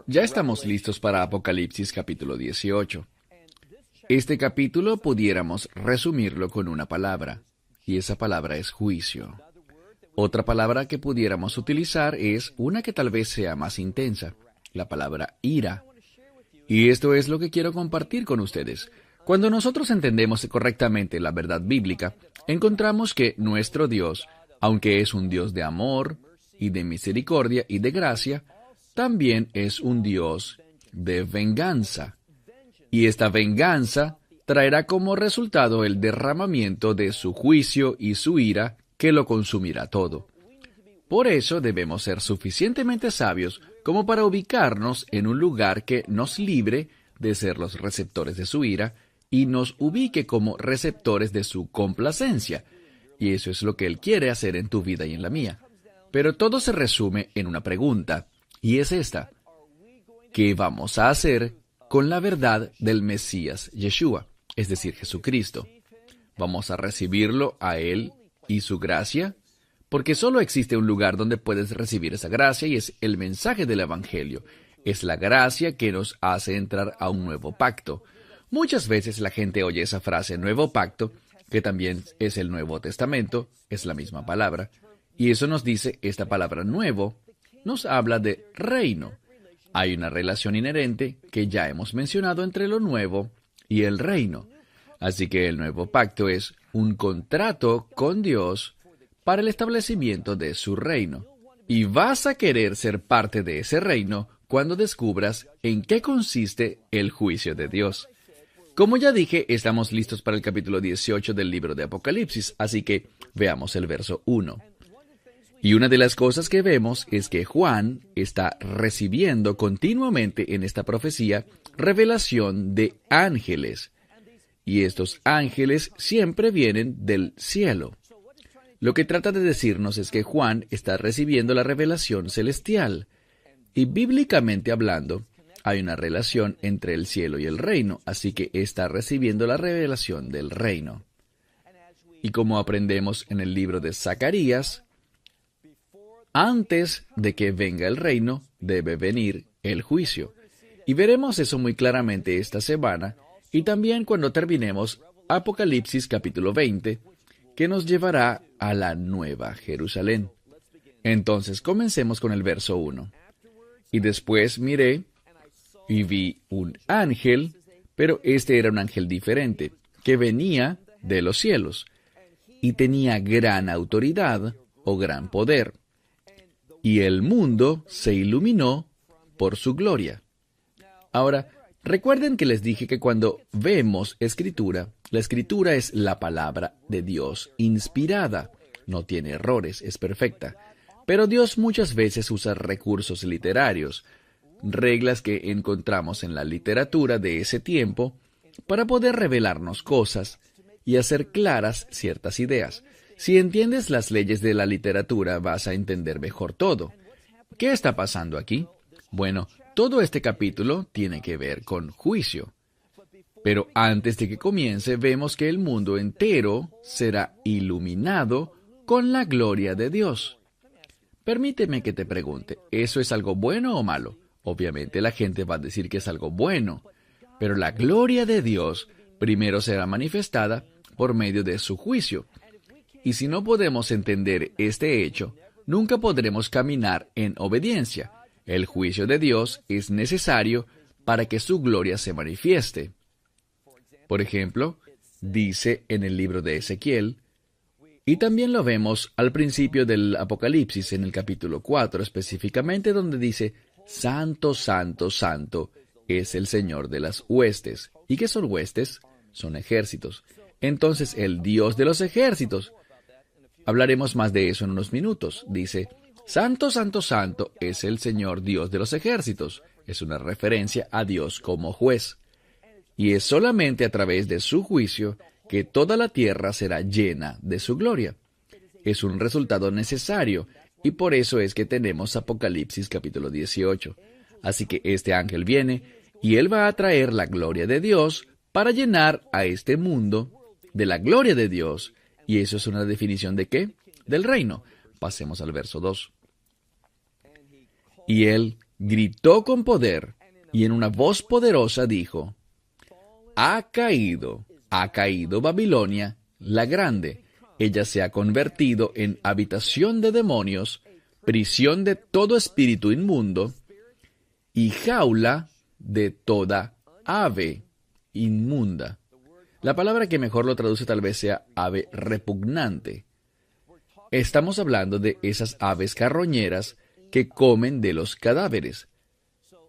Ya estamos listos para Apocalipsis capítulo 18. Este capítulo pudiéramos resumirlo con una palabra, y esa palabra es juicio. Otra palabra que pudiéramos utilizar es una que tal vez sea más intensa, la palabra ira. Y esto es lo que quiero compartir con ustedes. Cuando nosotros entendemos correctamente la verdad bíblica, encontramos que nuestro Dios, aunque es un Dios de amor y de misericordia y de gracia, también es un Dios de venganza. Y esta venganza traerá como resultado el derramamiento de su juicio y su ira que lo consumirá todo. Por eso debemos ser suficientemente sabios como para ubicarnos en un lugar que nos libre de ser los receptores de su ira y nos ubique como receptores de su complacencia. Y eso es lo que Él quiere hacer en tu vida y en la mía. Pero todo se resume en una pregunta, y es esta: ¿qué vamos a hacer con la verdad del Mesías Yeshua, es decir, Jesucristo? ¿Vamos a recibirlo a Él y su gracia? Porque solo existe un lugar donde puedes recibir esa gracia, y es el mensaje del Evangelio. Es la gracia que nos hace entrar a un nuevo pacto. Muchas veces la gente oye esa frase nuevo pacto, que también es el Nuevo Testamento, es la misma palabra, y eso nos dice, esta palabra nuevo nos habla de reino. Hay una relación inherente que ya hemos mencionado entre lo nuevo y el reino. Así que el nuevo pacto es un contrato con Dios para el establecimiento de su reino. Y vas a querer ser parte de ese reino cuando descubras en qué consiste el juicio de Dios. Como ya dije, estamos listos para el capítulo 18 del libro de Apocalipsis, así que veamos el verso 1. Y una de las cosas que vemos es que Juan está recibiendo continuamente en esta profecía revelación de ángeles. Y estos ángeles siempre vienen del cielo. Lo que trata de decirnos es que Juan está recibiendo la revelación celestial. Y bíblicamente hablando, hay una relación entre el cielo y el reino, así que está recibiendo la revelación del reino. Y como aprendemos en el libro de Zacarías, antes de que venga el reino, debe venir el juicio. Y veremos eso muy claramente esta semana, y también cuando terminemos Apocalipsis capítulo 20, que nos llevará a la Nueva Jerusalén. Entonces, comencemos con el verso 1. Y después miré, y vi un ángel, pero este era un ángel diferente, que venía de los cielos, y tenía gran autoridad o gran poder. Y el mundo se iluminó por su gloria. Ahora, recuerden que les dije que cuando vemos escritura, la escritura es la palabra de Dios inspirada. No tiene errores, es perfecta. Pero Dios muchas veces usa recursos literarios, reglas que encontramos en la literatura de ese tiempo, para poder revelarnos cosas y hacer claras ciertas ideas. Si entiendes las leyes de la literatura, vas a entender mejor todo. ¿Qué está pasando aquí? Bueno, todo este capítulo tiene que ver con juicio. Pero antes de que comience, vemos que el mundo entero será iluminado con la gloria de Dios. Permíteme que te pregunte, ¿eso es algo bueno o malo? Obviamente la gente va a decir que es algo bueno, pero la gloria de Dios primero será manifestada por medio de su juicio. Y si no podemos entender este hecho, nunca podremos caminar en obediencia. El juicio de Dios es necesario para que su gloria se manifieste. Por ejemplo, dice en el libro de Ezequiel, y también lo vemos al principio del Apocalipsis, en el capítulo 4, específicamente donde dice, Santo, Santo, Santo es el Señor de las huestes. ¿Y qué son huestes? Son ejércitos. Entonces, el Dios de los ejércitos. Hablaremos más de eso en unos minutos. Dice, Santo, Santo, Santo es el Señor Dios de los ejércitos. Es una referencia a Dios como juez. Y es solamente a través de su juicio que toda la tierra será llena de su gloria. Es un resultado necesario, y por eso es que tenemos Apocalipsis capítulo 18. Así que este ángel viene, y él va a traer la gloria de Dios para llenar a este mundo de la gloria de Dios. Y eso es una definición ¿de qué? Del reino. Pasemos al verso 2. Y él gritó con poder, y en una voz poderosa dijo, ha caído Babilonia, la grande. Ella se ha convertido en habitación de demonios, prisión de todo espíritu inmundo, y jaula de toda ave inmunda. La palabra que mejor lo traduce tal vez sea ave repugnante. Estamos hablando de esas aves carroñeras que comen de los cadáveres.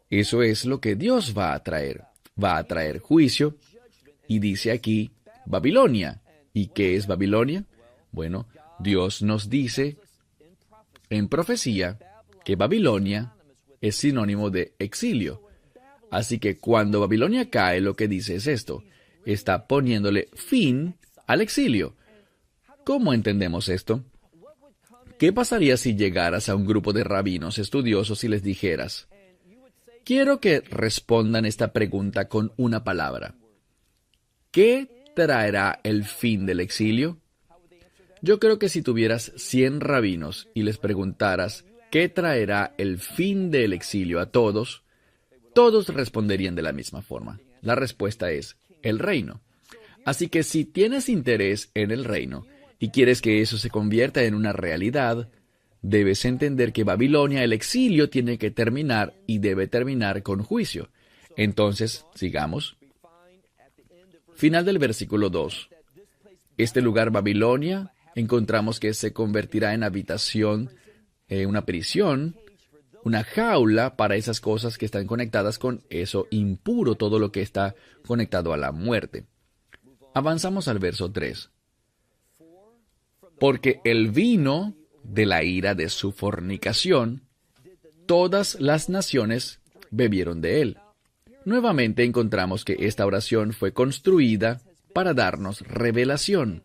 Eso es lo que Dios va a traer. Va a traer juicio. Y dice aquí, Babilonia. ¿Y qué es Babilonia? Bueno, Dios nos dice en profecía que Babilonia es sinónimo de exilio. Así que cuando Babilonia cae, lo que dice es esto. Está poniéndole fin al exilio. ¿Cómo entendemos esto? ¿Qué pasaría si llegaras a un grupo de rabinos estudiosos y les dijeras, quiero que respondan esta pregunta con una palabra? ¿Qué traerá el fin del exilio? Yo creo que si tuvieras 100 rabinos y les preguntaras qué traerá el fin del exilio a todos, todos responderían de la misma forma. La respuesta es el reino. Así que si tienes interés en el reino y quieres que eso se convierta en una realidad, debes entender que Babilonia, el exilio, tiene que terminar y debe terminar con juicio. Entonces, sigamos. Final del versículo 2. Este lugar, Babilonia, encontramos que se convertirá en habitación, una prisión, una jaula para esas cosas que están conectadas con eso impuro, todo lo que está conectado a la muerte. Avanzamos al verso 3. Porque el vino de la ira de su fornicación, todas las naciones bebieron de él. Nuevamente encontramos que esta oración fue construida para darnos revelación.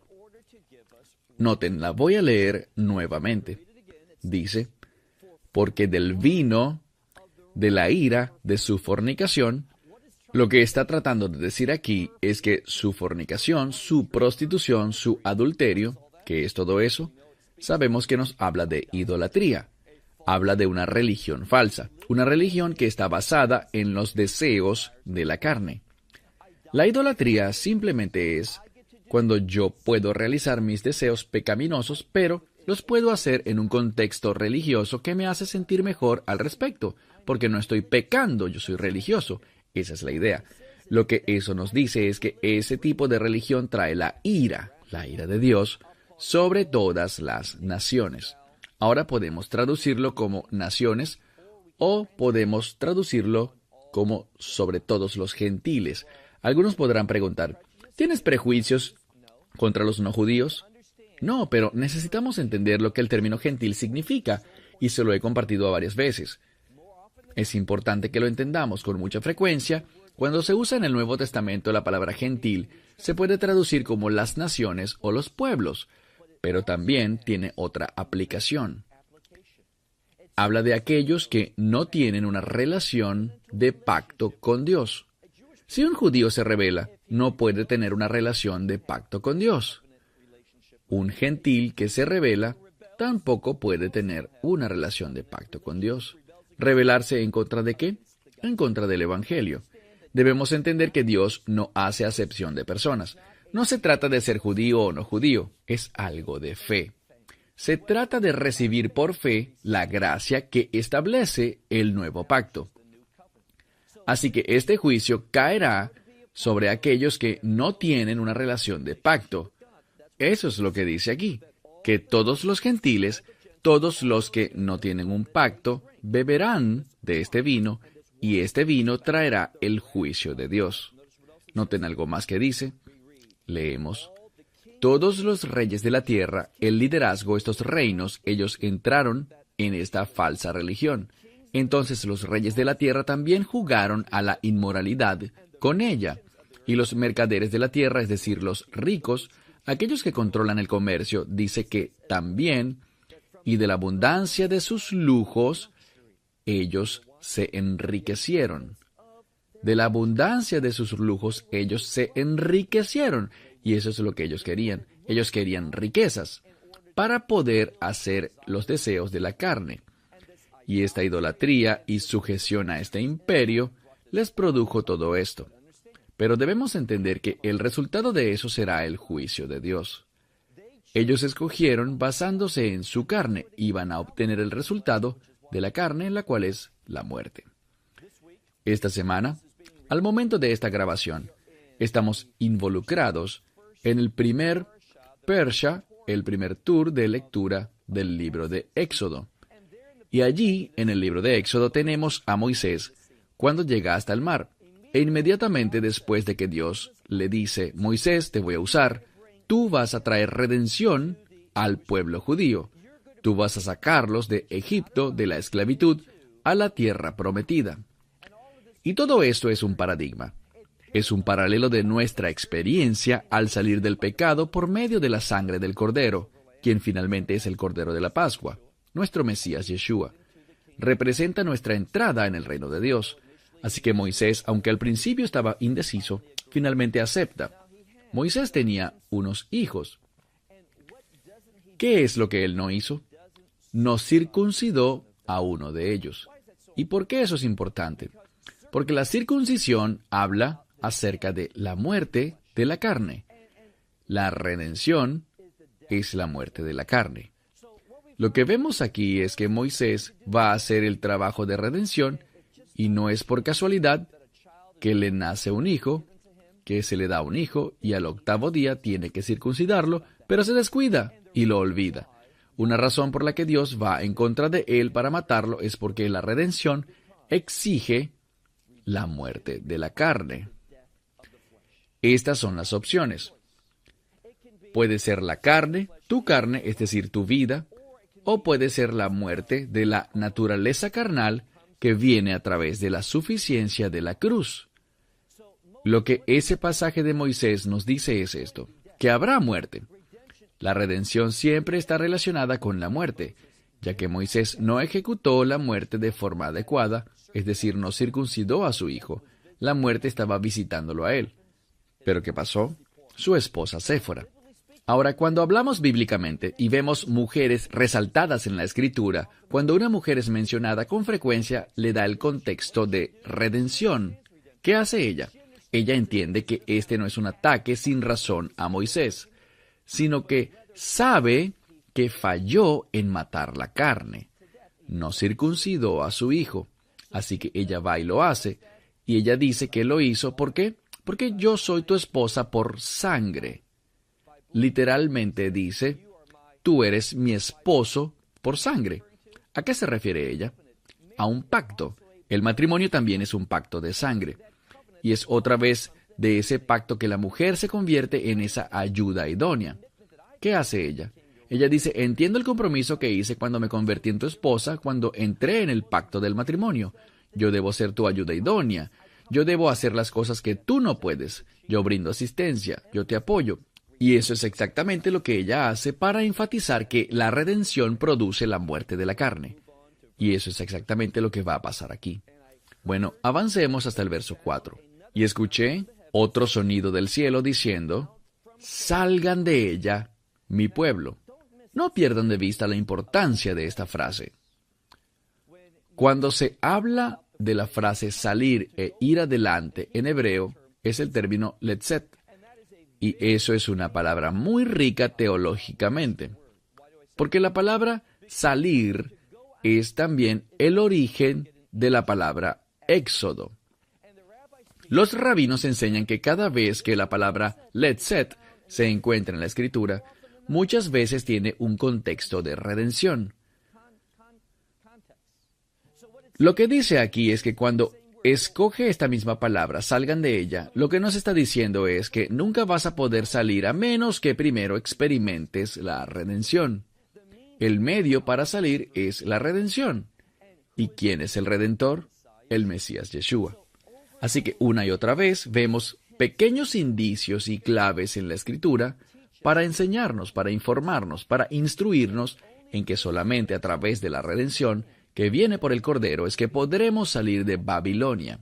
Noten, la voy a leer nuevamente. Dice, porque del vino de la ira de su fornicación, lo que está tratando de decir aquí es que su fornicación, su prostitución, su adulterio, ¿qué es todo eso? Sabemos que nos habla de idolatría. Habla de una religión falsa, una religión que está basada en los deseos de la carne. La idolatría simplemente es cuando yo puedo realizar mis deseos pecaminosos, pero los puedo hacer en un contexto religioso que me hace sentir mejor al respecto, porque no estoy pecando, yo soy religioso. Esa es la idea. Lo que eso nos dice es que ese tipo de religión trae la ira de Dios, sobre todas las naciones. Ahora podemos traducirlo como naciones o podemos traducirlo como sobre todos los gentiles. Algunos podrán preguntar, ¿tienes prejuicios contra los no judíos? No, pero necesitamos entender lo que el término gentil significa, y se lo he compartido varias veces. Es importante que lo entendamos con mucha frecuencia. Cuando se usa en el Nuevo Testamento la palabra gentil, se puede traducir como las naciones o los pueblos, pero también tiene otra aplicación. Habla de aquellos que no tienen una relación de pacto con Dios. Si un judío se rebela, no puede tener una relación de pacto con Dios. Un gentil que se rebela tampoco puede tener una relación de pacto con Dios. ¿Rebelarse en contra de qué? En contra del Evangelio. Debemos entender que Dios no hace acepción de personas. No se trata de ser judío o no judío, es algo de fe. Se trata de recibir por fe la gracia que establece el nuevo pacto. Así que este juicio caerá sobre aquellos que no tienen una relación de pacto. Eso es lo que dice aquí, que todos los gentiles, todos los que no tienen un pacto, beberán de este vino, y este vino traerá el juicio de Dios. Noten algo más que dice. Leemos. Todos los reyes de la tierra, el liderazgo, estos reinos, ellos entraron en esta falsa religión. Entonces los reyes de la tierra también jugaron a la inmoralidad con ella. Y los mercaderes de la tierra, es decir, los ricos, aquellos que controlan el comercio, dice que también, y de la abundancia de sus lujos, ellos se enriquecieron. De la abundancia de sus lujos, ellos se enriquecieron. Y eso es lo que ellos querían. Ellos querían riquezas para poder hacer los deseos de la carne. Y esta idolatría y sujeción a este imperio les produjo todo esto. Pero debemos entender que el resultado de eso será el juicio de Dios. Ellos escogieron basándose en su carne y van a obtener el resultado de la carne, la cual es la muerte. Esta semana, al momento de esta grabación, estamos involucrados en el primer Persha, el primer tour de lectura del libro de Éxodo. Y allí, en el libro de Éxodo, tenemos a Moisés cuando llega hasta el mar. E inmediatamente después de que Dios le dice, Moisés, te voy a usar, tú vas a traer redención al pueblo judío. Tú vas a sacarlos de Egipto, de la esclavitud, a la tierra prometida. Y todo esto es un paradigma. Es un paralelo de nuestra experiencia al salir del pecado por medio de la sangre del Cordero, quien finalmente es el Cordero de la Pascua, nuestro Mesías Yeshua. Representa nuestra entrada en el reino de Dios. Así que Moisés, aunque al principio estaba indeciso, finalmente acepta. Moisés tenía unos hijos. ¿Qué es lo que él no hizo? No circuncidó a uno de ellos. ¿Y por qué eso es importante? Porque la circuncisión habla acerca de la muerte de la carne. La redención es la muerte de la carne. Lo que vemos aquí es que Moisés va a hacer el trabajo de redención y no es por casualidad que le nace un hijo, que se le da un hijo y al octavo día tiene que circuncidarlo, pero se descuida y lo olvida. Una razón por la que Dios va en contra de él para matarlo es porque la redención exige la muerte de la carne. Estas son las opciones. Puede ser la carne, tu carne, es decir, tu vida, o puede ser la muerte de la naturaleza carnal que viene a través de la suficiencia de la cruz. Lo que ese pasaje de Moisés nos dice es esto, que habrá muerte. La redención siempre está relacionada con la muerte, ya que Moisés no ejecutó la muerte de forma adecuada, es decir, no circuncidó a su hijo. La muerte estaba visitándolo a él. ¿Pero qué pasó? Su esposa Séfora. Ahora, cuando hablamos bíblicamente y vemos mujeres resaltadas en la Escritura, cuando una mujer es mencionada con frecuencia, le da el contexto de redención. ¿Qué hace ella? Ella entiende que este no es un ataque sin razón a Moisés, sino que sabe que falló en matar la carne. No circuncidó a su hijo, así que ella va y lo hace, y ella dice que lo hizo, ¿por qué? Porque yo soy tu esposa por sangre. Literalmente dice, tú eres mi esposo por sangre. ¿A qué se refiere ella? A un pacto. El matrimonio también es un pacto de sangre. Y es otra vez de ese pacto que la mujer se convierte en esa ayuda idónea. ¿Qué hace ella? Ella dice, entiendo el compromiso que hice cuando me convertí en tu esposa, cuando entré en el pacto del matrimonio. Yo debo ser tu ayuda idónea. Yo debo hacer las cosas que tú no puedes. Yo brindo asistencia. Yo te apoyo. Y eso es exactamente lo que ella hace para enfatizar que la redención produce la muerte de la carne. Y eso es exactamente lo que va a pasar aquí. Bueno, avancemos hasta el verso 4. Y escuché otro sonido del cielo diciendo, salgan de ella, mi pueblo. No pierdan de vista la importancia de esta frase. Cuando se habla de la frase salir e ir adelante en hebreo, es el término letzet. Y eso es una palabra muy rica teológicamente, porque la palabra salir es también el origen de la palabra éxodo. Los rabinos enseñan que cada vez que la palabra letzet se encuentra en la Escritura, muchas veces tiene un contexto de redención. Lo que dice aquí es que cuando escoge esta misma palabra, salgan de ella, lo que nos está diciendo es que nunca vas a poder salir a menos que primero experimentes la redención. El medio para salir es la redención. ¿Y quién es el Redentor? El Mesías Yeshua. Así que una y otra vez vemos pequeños indicios y claves en la Escritura para enseñarnos, para informarnos, para instruirnos en que solamente a través de la redención que viene por el Cordero es que podremos salir de Babilonia.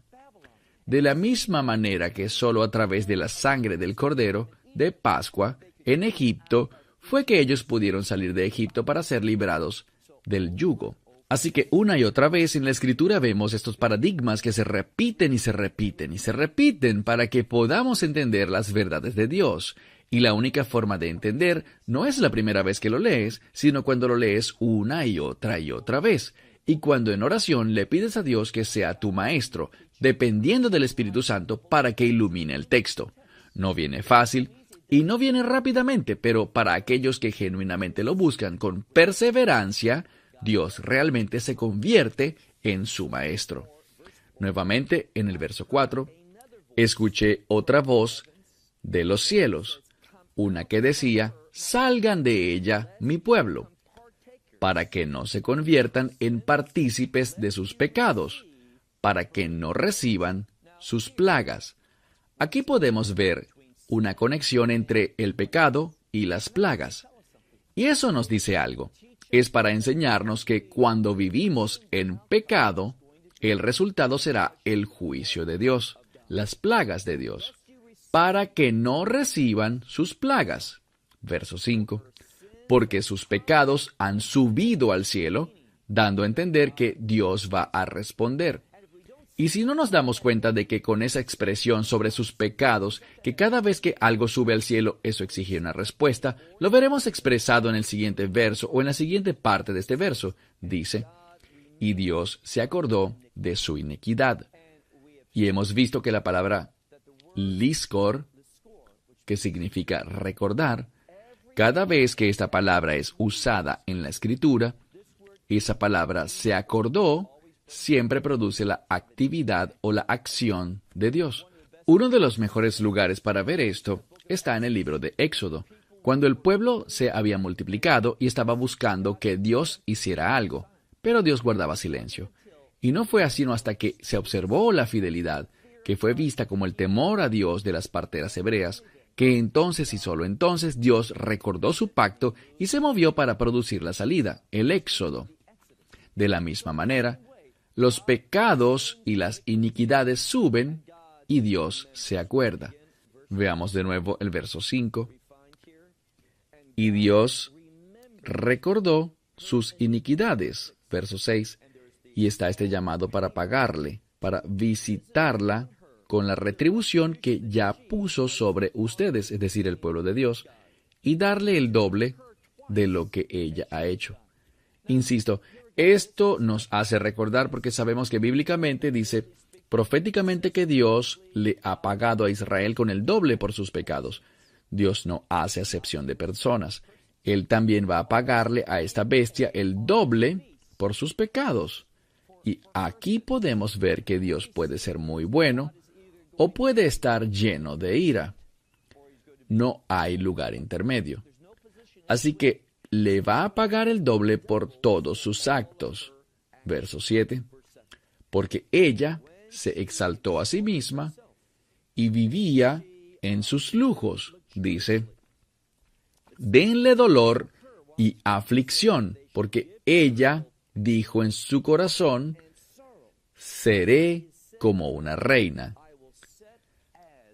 De la misma manera que solo a través de la sangre del Cordero de Pascua en Egipto fue que ellos pudieron salir de Egipto para ser librados del yugo. Así que una y otra vez en la Escritura vemos estos paradigmas que se repiten y se repiten y se repiten para que podamos entender las verdades de Dios. Y la única forma de entender no es la primera vez que lo lees, sino cuando lo lees una y otra vez. Y cuando en oración le pides a Dios que sea tu maestro, dependiendo del Espíritu Santo, para que ilumine el texto. No viene fácil y no viene rápidamente, pero para aquellos que genuinamente lo buscan con perseverancia, Dios realmente se convierte en su maestro. Nuevamente, en el verso 4, escuché otra voz de los cielos, una que decía, salgan de ella, mi pueblo, para que no se conviertan en partícipes de sus pecados, para que no reciban sus plagas. Aquí podemos ver una conexión entre el pecado y las plagas. Y eso nos dice algo. Es para enseñarnos que cuando vivimos en pecado, el resultado será el juicio de Dios, las plagas de Dios, para que no reciban sus plagas. Verso 5. Porque sus pecados han subido al cielo, dando a entender que Dios va a responder. Y si no nos damos cuenta de que con esa expresión sobre sus pecados, que cada vez que algo sube al cielo, eso exige una respuesta, lo veremos expresado en el siguiente verso o en la siguiente parte de este verso. Dice, y Dios se acordó de su iniquidad. Y hemos visto que la palabra liskor, que significa recordar, cada vez que esta palabra es usada en la Escritura, esa palabra se acordó siempre produce la actividad o la acción de Dios. Uno de los mejores lugares para ver esto está en el libro de Éxodo, cuando el pueblo se había multiplicado y estaba buscando que Dios hiciera algo, pero Dios guardaba silencio. Y no fue así sino hasta que se observó la fidelidad, que fue vista como el temor a Dios de las parteras hebreas, que entonces y solo entonces Dios recordó su pacto y se movió para producir la salida, el Éxodo. De la misma manera, los pecados y las iniquidades suben y Dios se acuerda. Veamos de nuevo el verso 5. Y Dios recordó sus iniquidades. Verso 6. Y está este llamado para pagarle, para visitarla con la retribución que ya puso sobre ustedes, es decir, el pueblo de Dios, y darle el doble de lo que ella ha hecho. Insisto, esto nos hace recordar porque sabemos que bíblicamente dice proféticamente que Dios le ha pagado a Israel con el doble por sus pecados. Dios no hace acepción de personas. Él también va a pagarle a esta bestia el doble por sus pecados. Y aquí podemos ver que Dios puede ser muy bueno o puede estar lleno de ira. No hay lugar intermedio. Así que le va a pagar el doble por todos sus actos. Verso 7. Porque ella se exaltó a sí misma y vivía en sus lujos. Dice, denle dolor y aflicción, porque ella dijo en su corazón, seré como una reina.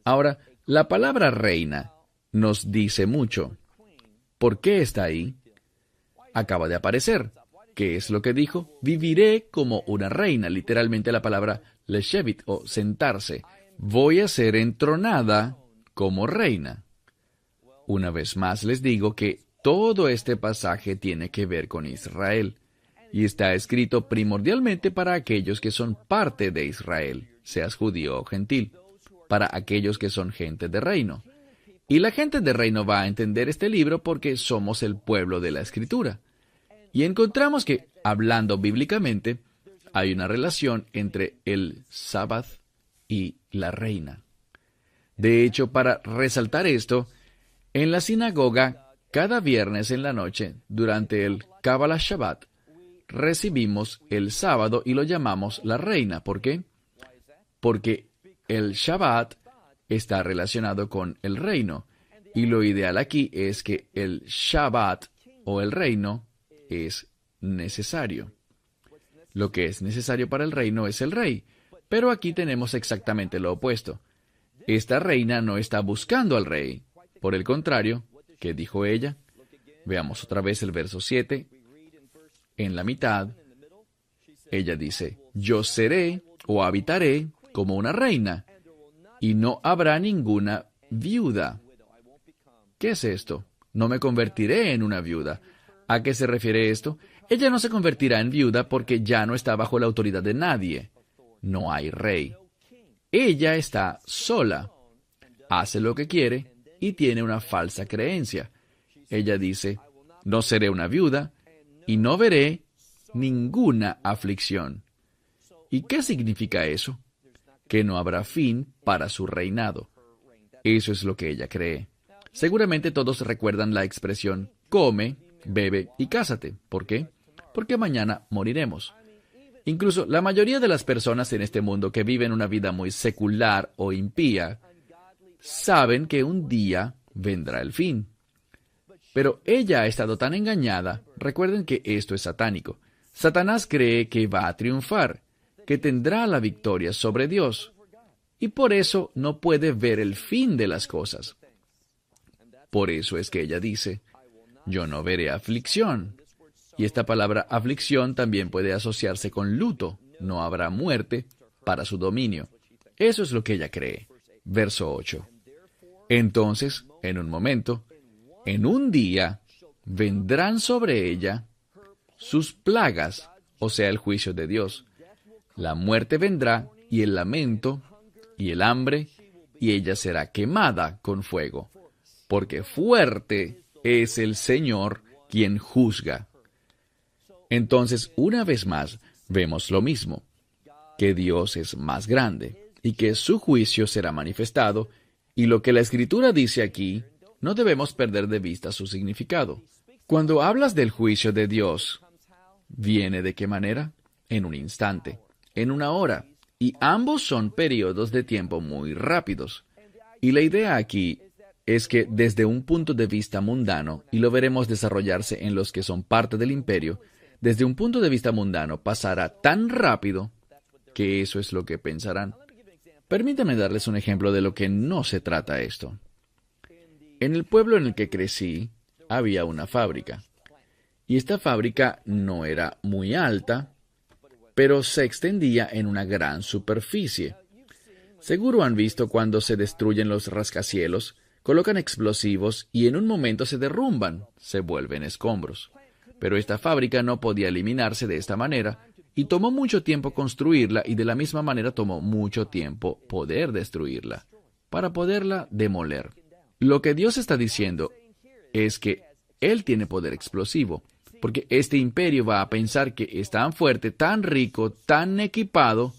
Ahora, la palabra reina nos dice mucho. ¿Por qué está ahí? Acaba de aparecer. ¿Qué es lo que dijo? Viviré como una reina. Literalmente la palabra leshevit o sentarse. Voy a ser entronada como reina. Una vez más les digo que todo este pasaje tiene que ver con Israel. Y está escrito primordialmente para aquellos que son parte de Israel, seas judío o gentil, para aquellos que son gente de reino. Y la gente de reino va a entender este libro porque somos el pueblo de la Escritura. Y encontramos que, hablando bíblicamente, hay una relación entre el Sabbath y la reina. De hecho, para resaltar esto, en la sinagoga, cada viernes en la noche, durante el Kabbalah Shabbat, recibimos el sábado y lo llamamos la reina. ¿Por qué? Porque el Shabbat está relacionado con el reino. Y lo ideal aquí es que el Shabbat o el reino es necesario. Lo que es necesario para el reino es el rey. Pero aquí tenemos exactamente lo opuesto. Esta reina no está buscando al rey. Por el contrario, ¿qué dijo ella? Veamos otra vez el verso 7. En la mitad, Ella dice, yo seré o habitaré como una reina, y no habrá ninguna viuda. ¿Qué es esto? No me convertiré en una viuda. ¿A qué se refiere esto? Ella no se convertirá en viuda porque ya no está bajo la autoridad de nadie. No hay rey. Ella está sola. Hace lo que quiere y tiene una falsa creencia. Ella dice, no seré una viuda y no veré ninguna aflicción. ¿Y qué significa eso? Que no habrá fin para su reinado. Eso es lo que ella cree. Seguramente todos recuerdan la expresión, come, bebe y cásate. ¿Por qué? Porque mañana moriremos. Incluso la mayoría de las personas en este mundo que viven una vida muy secular o impía, saben que un día vendrá el fin. Pero ella ha estado tan engañada. Recuerden que esto es satánico. Satanás cree que va a triunfar, que tendrá la victoria sobre Dios, y por eso no puede ver el fin de las cosas. Por eso es que ella dice, yo no veré aflicción. Y esta palabra aflicción también puede asociarse con luto. No habrá muerte para su dominio. Eso es lo que ella cree. Verso 8. Entonces, en un momento, en un día, vendrán sobre ella sus plagas, o sea, el juicio de Dios. La muerte vendrá, y el lamento, y el hambre, y ella será quemada con fuego, porque fuerte es el Señor quien juzga. Entonces, una vez más, vemos lo mismo, que Dios es más grande, y que su juicio será manifestado, y lo que la Escritura dice aquí, no debemos perder de vista su significado. Cuando hablas del juicio de Dios, ¿viene de qué manera? En un instante, en una hora, y ambos son periodos de tiempo muy rápidos. Y la idea aquí es que desde un punto de vista mundano, y lo veremos desarrollarse en los que son parte del imperio, desde un punto de vista mundano pasará tan rápido que eso es lo que pensarán. Permítanme darles un ejemplo de lo que no se trata esto. En el pueblo en el que crecí, había una fábrica. Y esta fábrica no era muy alta, pero se extendía en una gran superficie. Seguro han visto cuando se destruyen los rascacielos, colocan explosivos y en un momento se derrumban, se vuelven escombros. Pero esta fábrica no podía eliminarse de esta manera, y tomó mucho tiempo construirla, y de la misma manera tomó mucho tiempo poder destruirla, para poderla demoler. Lo que Dios está diciendo es que Él tiene poder explosivo, porque este imperio va a pensar que es tan fuerte, tan rico, tan equipado,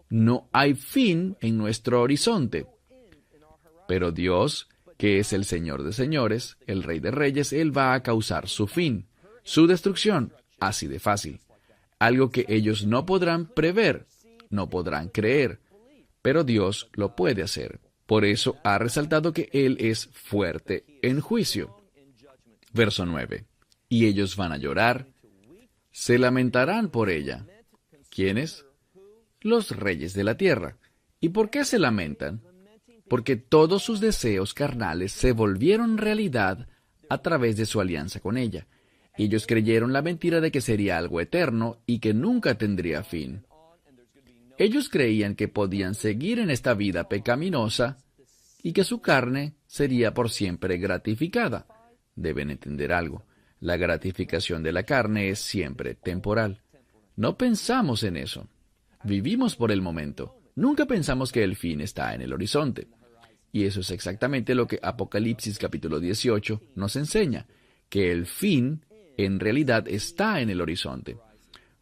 no hay fin en nuestro horizonte. Pero Dios, que es el Señor de señores, el Rey de reyes, Él va a causar su fin, su destrucción, así de fácil. Algo que ellos no podrán prever, no podrán creer, pero Dios lo puede hacer. Por eso ha resaltado que Él es fuerte en juicio. Verso 9. Y ellos van a llorar, se lamentarán por ella. ¿Quiénes? Los reyes de la tierra. ¿Y por qué se lamentan? Porque todos sus deseos carnales se volvieron realidad a través de su alianza con ella. Ellos creyeron la mentira de que sería algo eterno y que nunca tendría fin. Ellos creían que podían seguir en esta vida pecaminosa y que su carne sería por siempre gratificada. Deben entender algo. La gratificación de la carne es siempre temporal. No pensamos en eso. Vivimos por el momento. Nunca pensamos que el fin está en el horizonte. Y eso es exactamente lo que Apocalipsis capítulo 18 nos enseña, que el fin en realidad está en el horizonte.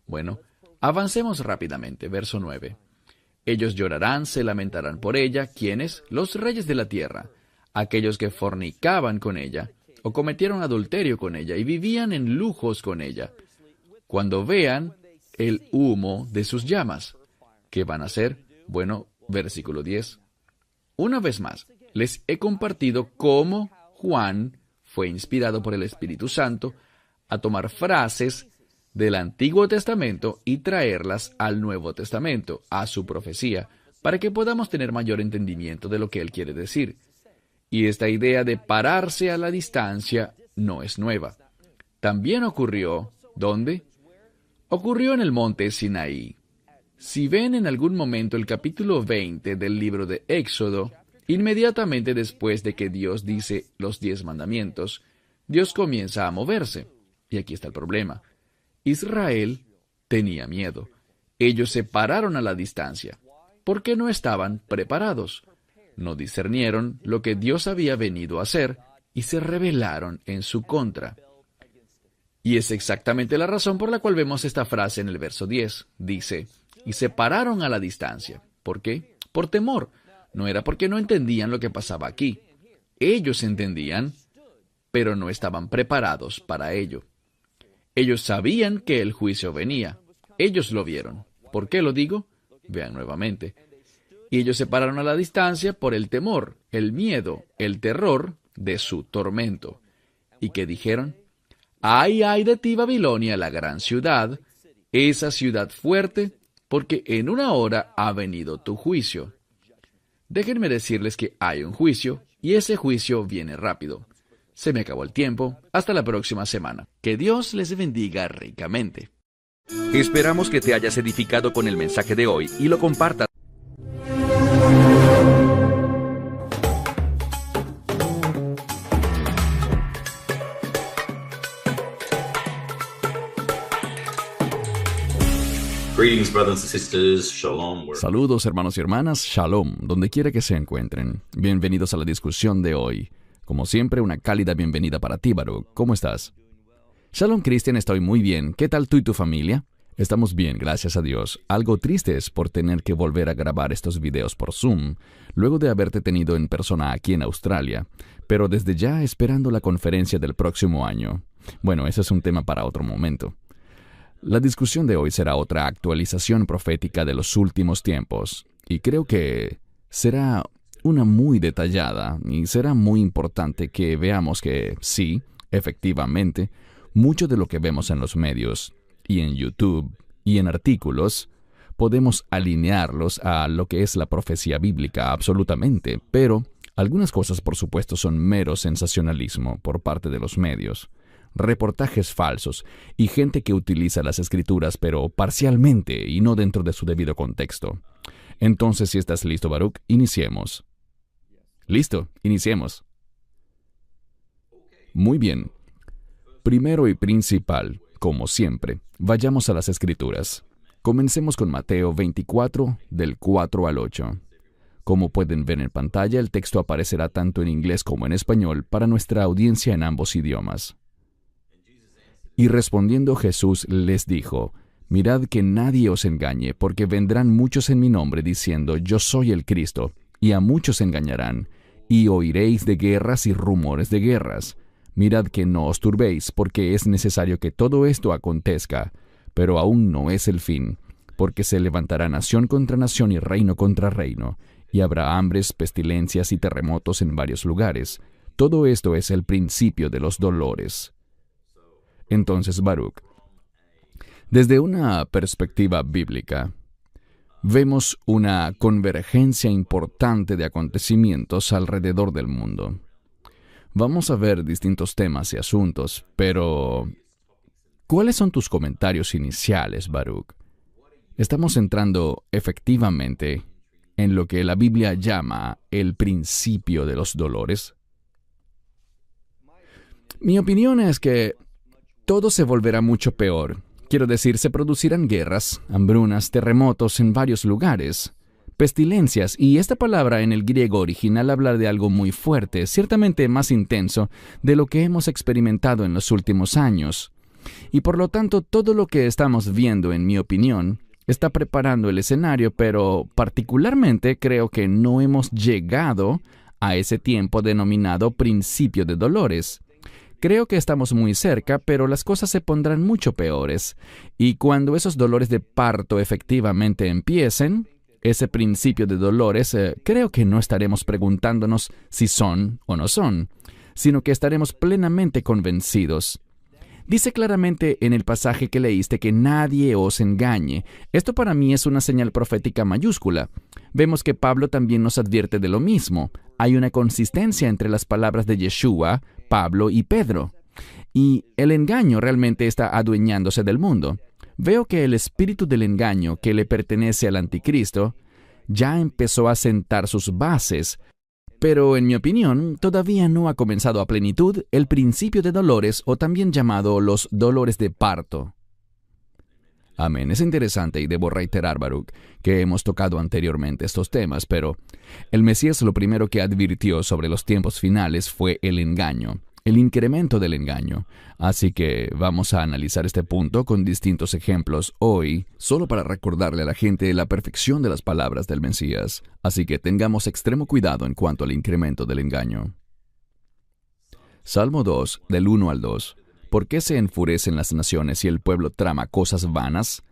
Bueno, avancemos rápidamente. Verso 9. Ellos llorarán, se lamentarán por ella. ¿Quiénes? Los reyes de la tierra, aquellos que fornicaban con ella, o cometieron adulterio con ella, y vivían en lujos con ella, cuando vean el humo de sus llamas. ¿Qué van a hacer? Bueno, versículo 10. Una vez más, les he compartido cómo Juan fue inspirado por el Espíritu Santo a tomar frases del Antiguo Testamento y traerlas al Nuevo Testamento, a su profecía, para que podamos tener mayor entendimiento de lo que él quiere decir. Y esta idea de pararse a la distancia no es nueva. También ocurrió, ¿dónde? Ocurrió en el monte Sinaí. Si ven en algún momento el capítulo 20 del libro de Éxodo, inmediatamente después de que Dios dice los 10 mandamientos, Dios comienza a moverse. Y aquí está el problema. Israel tenía miedo. Ellos se pararon a la distancia, porque no estaban preparados. No discernieron lo que Dios había venido a hacer y se rebelaron en su contra. Y es exactamente la razón por la cual vemos esta frase en el verso 10. Dice, y se pararon a la distancia. ¿Por qué? Por temor. No era porque no entendían lo que pasaba aquí. Ellos entendían, pero no estaban preparados para ello. Ellos sabían que el juicio venía. Ellos lo vieron. ¿Por qué lo digo? Vean nuevamente. Y ellos se pararon a la distancia por el temor, el miedo, el terror de su tormento. ¿Y qué dijeron? Ay de ti, Babilonia, la gran ciudad, esa ciudad fuerte, porque en una hora ha venido tu juicio. Déjenme decirles que hay un juicio, y ese juicio viene rápido. Se me acabó el tiempo. Hasta la próxima semana. Que Dios les bendiga ricamente. Esperamos que te hayas edificado con el mensaje de hoy y lo compartas. Greetings, brothers and sisters. Shalom. Saludos, hermanos y hermanas. Shalom, donde quiera que se encuentren. Bienvenidos a la discusión de hoy. Como siempre, una cálida bienvenida para ti, Baruch. ¿Cómo estás? Shalom, Cristian, estoy muy bien. ¿Qué tal tú y tu familia? Estamos bien, gracias a Dios. Algo triste es por tener que volver a grabar estos videos por Zoom, luego de haberte tenido en persona aquí en Australia, pero desde ya esperando la conferencia del próximo año. Bueno, ese es un tema para otro momento. La discusión de hoy será otra actualización profética de los últimos tiempos, y creo que será una muy detallada, y será muy importante que veamos que, sí, efectivamente, mucho de lo que vemos en los medios, y en YouTube, y en artículos, podemos alinearlos a lo que es la profecía bíblica, absolutamente, pero algunas cosas, por supuesto, son mero sensacionalismo por parte de los medios. Reportajes falsos y gente que utiliza las escrituras pero parcialmente y no dentro de su debido contexto. Entonces, si estás listo, Baruch, iniciemos. ¿Listo? Iniciemos. Muy bien. Primero y principal, como siempre, vayamos a las escrituras. Comencemos con Mateo 24, del 4 al 8. Como pueden ver en pantalla, el texto aparecerá tanto en inglés como en español para nuestra audiencia en ambos idiomas. Y respondiendo Jesús les dijo, mirad que nadie os engañe, porque vendrán muchos en mi nombre diciendo, yo soy el Cristo, y a muchos engañarán, y oiréis de guerras y rumores de guerras. Mirad que no os turbéis, porque es necesario que todo esto acontezca, pero aún no es el fin, porque se levantará nación contra nación y reino contra reino, y habrá hambres, pestilencias y terremotos en varios lugares. Todo esto es el principio de los dolores. Entonces, Baruch, desde una perspectiva bíblica, vemos una convergencia importante de acontecimientos alrededor del mundo. Vamos a ver distintos temas y asuntos, pero ¿cuáles son tus comentarios iniciales, Baruch? Estamos entrando efectivamente en lo que la Biblia llama el principio de los dolores. Mi opinión es que todo se volverá mucho peor. Quiero decir, se producirán guerras, hambrunas, terremotos en varios lugares, pestilencias, y esta palabra en el griego original habla de algo muy fuerte, ciertamente más intenso de lo que hemos experimentado en los últimos años. Y por lo tanto, todo lo que estamos viendo, en mi opinión, está preparando el escenario, pero particularmente creo que no hemos llegado a ese tiempo denominado principio de dolores. Creo que estamos muy cerca, pero las cosas se pondrán mucho peores. Y cuando esos dolores de parto efectivamente empiecen, ese principio de dolores, creo que no estaremos preguntándonos si son o no son, sino que estaremos plenamente convencidos. Dice claramente en el pasaje que leíste que nadie os engañe. Esto para mí es una señal profética mayúscula. Vemos que Pablo también nos advierte de lo mismo. Hay una consistencia entre las palabras de Yeshua, Pablo y Pedro. Y el engaño realmente está adueñándose del mundo. veo que el espíritu del engaño que le pertenece al anticristo ya empezó a sentar sus bases, pero en mi opinión todavía no ha comenzado a plenitud el principio de dolores, o también llamado los dolores de parto. Amén. Es interesante, y debo reiterar, Baruch, que hemos tocado anteriormente estos temas, pero el Mesías lo primero que advirtió sobre los tiempos finales fue el engaño, el incremento del engaño. Así que vamos a analizar este punto con distintos ejemplos hoy, solo para recordarle a la gente la perfección de las palabras del Mesías. Así que tengamos extremo cuidado en cuanto al incremento del engaño. Salmo 2, del 1 al 2. ¿Por qué se enfurecen las naciones y el pueblo trama cosas vanas?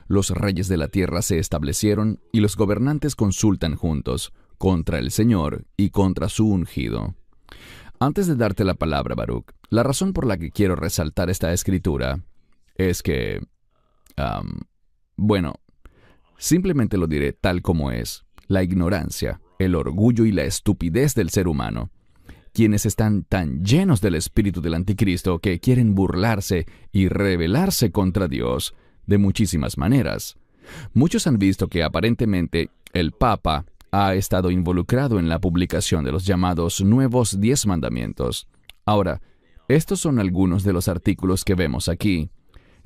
Los reyes de la tierra se establecieron y los gobernantes consultan juntos contra el Señor y contra su ungido. Antes de darte la palabra, Baruch, la razón por la que quiero resaltar esta escritura es que, simplemente lo diré tal como es: la ignorancia, el orgullo y la estupidez del ser humano, quienes están tan llenos del espíritu del anticristo que quieren burlarse y rebelarse contra Dios de muchísimas maneras. Muchos han visto que aparentemente el Papa ha estado involucrado en la publicación de los llamados Nuevos 10 Mandamientos. Ahora, estos son algunos de los artículos que vemos aquí,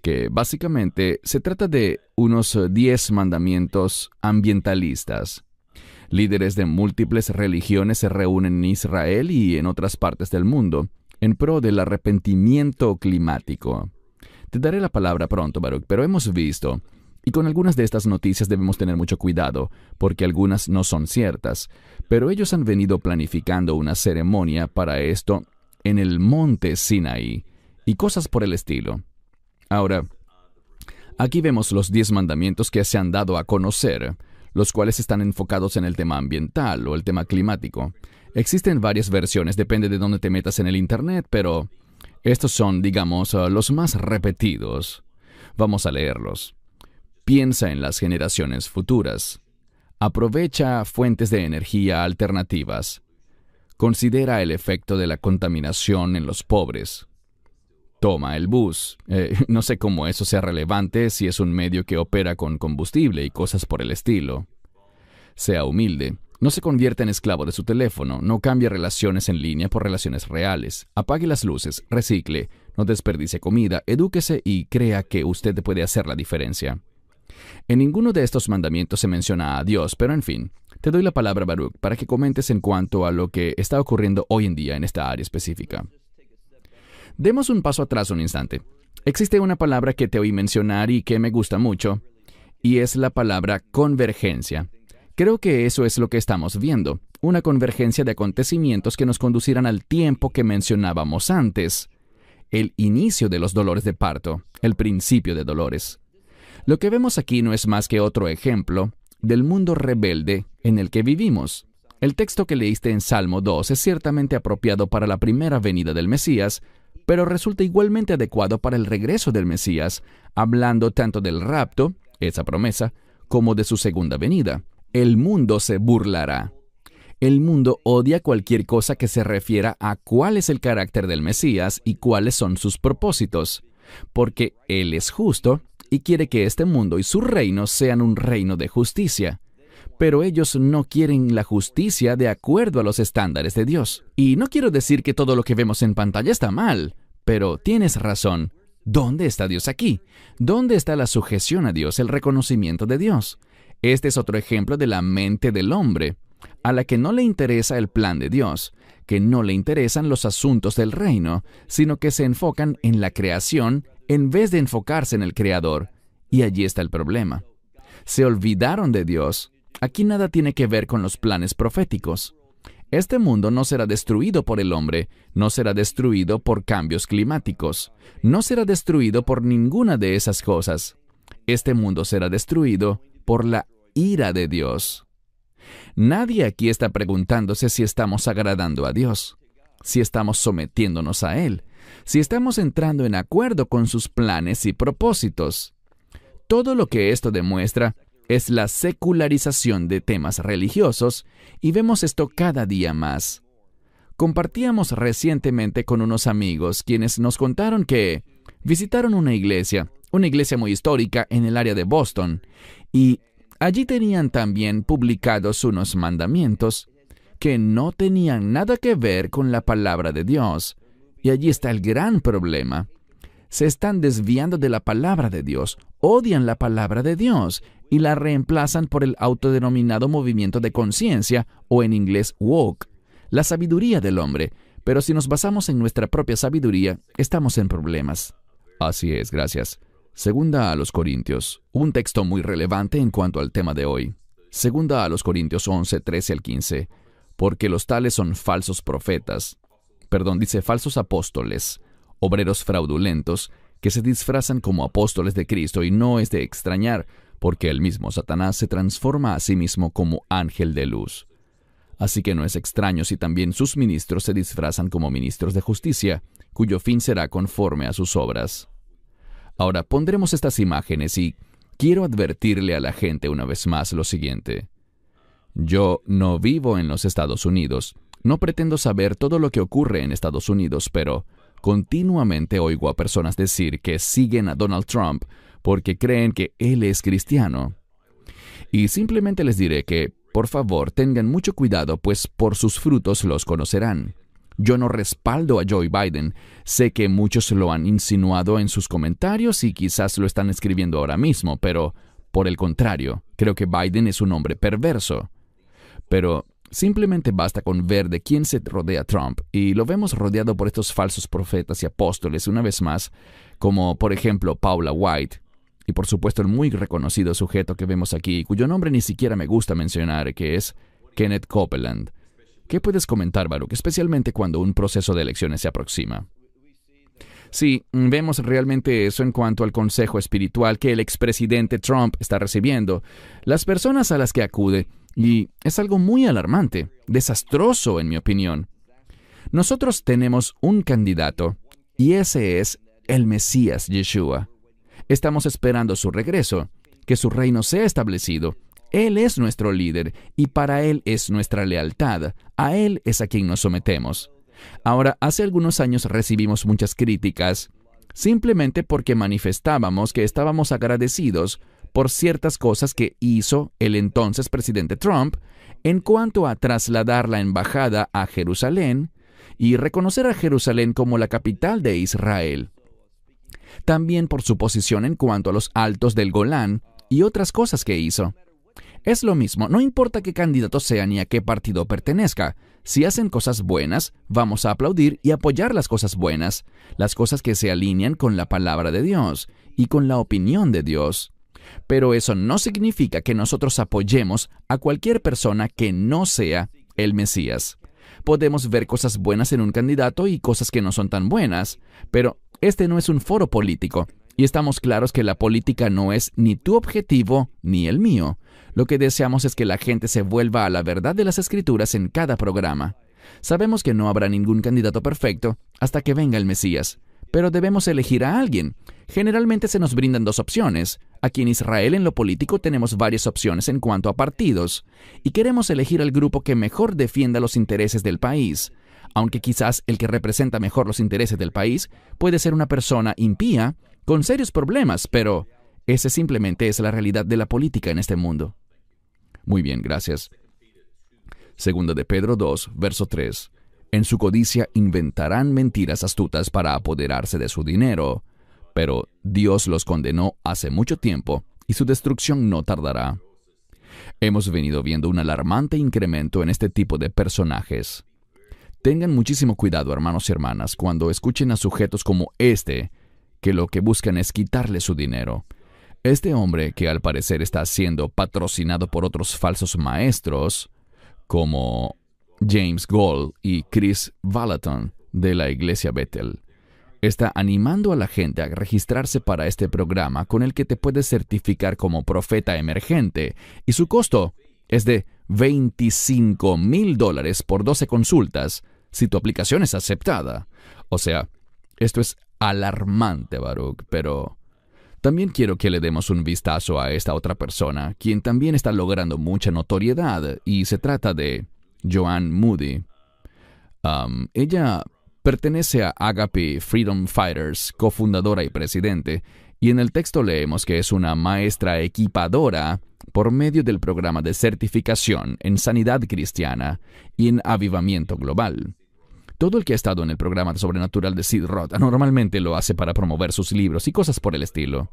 que básicamente se trata de unos 10 mandamientos ambientalistas. Líderes de múltiples religiones se reúnen en Israel y en otras partes del mundo en pro del arrepentimiento climático. Te daré la palabra pronto, Baruch, pero hemos visto, y con algunas de estas noticias debemos tener mucho cuidado, porque algunas no son ciertas, pero ellos han venido planificando una ceremonia para esto en el monte Sinaí, y cosas por el estilo. Ahora, aquí vemos los 10 mandamientos que se han dado a conocer, los cuales están enfocados en el tema ambiental o el tema climático. Existen varias versiones, depende de dónde te metas en el Internet, pero estos son, digamos, los más repetidos. Vamos a leerlos. Piensa en las generaciones futuras. Aprovecha fuentes de energía alternativas. Considera el efecto de la contaminación en los pobres. Toma el bus. No sé cómo eso sea relevante si es un medio que opera con combustible y cosas por el estilo. Sea humilde. No se convierta en esclavo de su teléfono. No cambie relaciones en línea por relaciones reales. Apague las luces. Recicle. No desperdicie comida. Edúquese y crea que usted puede hacer la diferencia. En ninguno de estos mandamientos se menciona a Dios, pero en fin, te doy la palabra, Baruch, para que comentes en cuanto a lo que está ocurriendo hoy en día en esta área específica. Demos un paso atrás un instante. Existe una palabra que te oí mencionar y que me gusta mucho, y es la palabra convergencia. Creo que eso es lo que estamos viendo, una convergencia de acontecimientos que nos conducirán al tiempo que mencionábamos antes, el inicio de los dolores de parto, el principio de dolores. Lo que vemos aquí no es más que otro ejemplo del mundo rebelde en el que vivimos. El texto que leíste en Salmo 2 es ciertamente apropiado para la primera venida del Mesías, pero resulta igualmente adecuado para el regreso del Mesías, hablando tanto del rapto, esa promesa, como de su segunda venida. El mundo se burlará. El mundo odia cualquier cosa que se refiera a cuál es el carácter del Mesías y cuáles son sus propósitos, porque Él es justo y quiere que este mundo y su reino sean un reino de justicia. Pero ellos no quieren la justicia de acuerdo a los estándares de Dios. Y no quiero decir que todo lo que vemos en pantalla está mal, pero tienes razón. ¿Dónde está Dios aquí? ¿Dónde está la sujeción a Dios, el reconocimiento de Dios? Este es otro ejemplo de la mente del hombre, a la que no le interesa el plan de Dios, que no le interesan los asuntos del reino, sino que se enfocan en la creación en vez de enfocarse en el Creador. Y allí está el problema. Se olvidaron de Dios. Aquí nada tiene que ver con los planes proféticos. Este mundo no será destruido por el hombre, no será destruido por cambios climáticos, no será destruido por ninguna de esas cosas. Este mundo será destruido por la ira de Dios. Nadie aquí está preguntándose si estamos agradando a Dios, si estamos sometiéndonos a Él, si estamos entrando en acuerdo con sus planes y propósitos. Todo lo que esto demuestra es la secularización de temas religiosos, y vemos esto cada día más. Compartíamos recientemente con unos amigos quienes nos contaron que visitaron una iglesia una iglesia muy histórica en el área de Boston, y allí tenían también publicados unos mandamientos que no tenían nada que ver con la palabra de Dios. Y allí está el gran problema. Se están desviando de la palabra de Dios, odian la palabra de Dios y la reemplazan por el autodenominado movimiento de conciencia, o en inglés woke, la sabiduría del hombre. Pero si nos basamos en nuestra propia sabiduría, estamos en problemas. Así es, gracias. Segunda a los Corintios, un texto muy relevante en cuanto al tema de hoy. Segunda a los Corintios 11, 13 al 15. Porque los tales son falsos profetas. Dice falsos apóstoles, obreros fraudulentos, que se disfrazan como apóstoles de Cristo, y no es de extrañar, porque el mismo Satanás se transforma a sí mismo como ángel de luz. Así que no es extraño si también sus ministros se disfrazan como ministros de justicia, cuyo fin será conforme a sus obras. Ahora pondremos estas imágenes y quiero advertirle a la gente una vez más lo siguiente. Yo no vivo en los Estados Unidos, no pretendo saber todo lo que ocurre en Estados Unidos, pero continuamente oigo a personas decir que siguen a Donald Trump porque creen que él es cristiano. Y simplemente les diré que, por favor, tengan mucho cuidado, pues por sus frutos los conocerán. Yo no respaldo a Joe Biden. Sé que muchos lo han insinuado en sus comentarios y quizás lo están escribiendo ahora mismo, pero, por el contrario, creo que Biden es un hombre perverso. Pero simplemente basta con ver de quién se rodea Trump, y lo vemos rodeado por estos falsos profetas y apóstoles una vez más, como por ejemplo Paula White, y por supuesto el muy reconocido sujeto que vemos aquí, cuyo nombre ni siquiera me gusta mencionar, que es Kenneth Copeland. ¿Qué puedes comentar, Baruch, especialmente cuando un proceso de elecciones se aproxima? Sí, vemos realmente eso en cuanto al consejo espiritual que el expresidente Trump está recibiendo. Las personas a las que acude, y es algo muy alarmante, desastroso en mi opinión. Nosotros tenemos un candidato, y ese es el Mesías Yeshua. Estamos esperando su regreso, que su reino sea establecido. Él es nuestro líder, y para Él es nuestra lealtad. A Él es a quien nos sometemos. Ahora, hace algunos años recibimos muchas críticas, simplemente porque manifestábamos que estábamos agradecidos por ciertas cosas que hizo el entonces presidente Trump en cuanto a trasladar la embajada a Jerusalén y reconocer a Jerusalén como la capital de Israel. También por su posición en cuanto a los altos del Golán y otras cosas que hizo. Es lo mismo, no importa qué candidato sea ni a qué partido pertenezca. Si hacen cosas buenas, vamos a aplaudir y apoyar las cosas buenas, las cosas que se alinean con la palabra de Dios y con la opinión de Dios. Pero eso no significa que nosotros apoyemos a cualquier persona que no sea el Mesías. Podemos ver cosas buenas en un candidato y cosas que no son tan buenas, pero este no es un foro político, y estamos claros que la política no es ni tu objetivo ni el mío. Lo que deseamos es que la gente se vuelva a la verdad de las Escrituras en cada programa. Sabemos que no habrá ningún candidato perfecto hasta que venga el Mesías, pero debemos elegir a alguien. Generalmente se nos brindan dos opciones. Aquí en Israel, en lo político, tenemos varias opciones en cuanto a partidos, y queremos elegir al grupo que mejor defienda los intereses del país. Aunque quizás el que representa mejor los intereses del país puede ser una persona impía, con serios problemas, pero esa simplemente es la realidad de la política en este mundo. Muy bien, gracias. Segunda de Pedro 2, verso 3. En su codicia inventarán mentiras astutas para apoderarse de su dinero, pero Dios los condenó hace mucho tiempo y su destrucción no tardará. Hemos venido viendo un alarmante incremento en este tipo de personajes. Tengan muchísimo cuidado, hermanos y hermanas, cuando escuchen a sujetos como este, que lo que buscan es quitarle su dinero. Este hombre, que al parecer está siendo patrocinado por otros falsos maestros, como James Gold y Chris Vallotton de la iglesia Bethel, está animando a la gente a registrarse para este programa con el que te puedes certificar como profeta emergente, y su costo es de $25,000 por 12 consultas, si tu aplicación es aceptada. O sea, esto es alarmante, Baruch, pero también quiero que le demos un vistazo a esta otra persona, quien también está logrando mucha notoriedad, y se trata de Joanne Moody. Ella pertenece a Agape Freedom Fighters, cofundadora y presidente, Y en el texto leemos que es una maestra equipadora por medio del programa de certificación en sanidad cristiana y en avivamiento global. Todo el que ha estado en el programa sobrenatural de Sid Roth normalmente lo hace para promover sus libros y cosas por el estilo.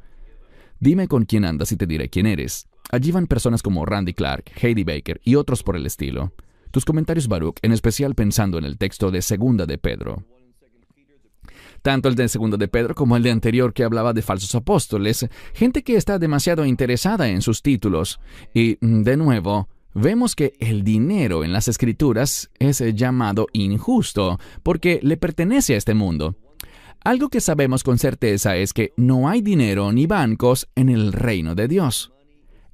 Dime con quién andas y te diré quién eres. Allí van personas como Randy Clark, Heidi Baker y otros por el estilo. Tus comentarios, Baruch, en especial pensando en el texto de Segunda de Pedro. Tanto el de Segunda de Pedro como el de anterior que hablaba de falsos apóstoles, gente que está demasiado interesada en sus títulos. Y, de nuevo, vemos que el dinero en las Escrituras es llamado injusto porque le pertenece a este mundo. Algo que sabemos con certeza es que no hay dinero ni bancos en el reino de Dios.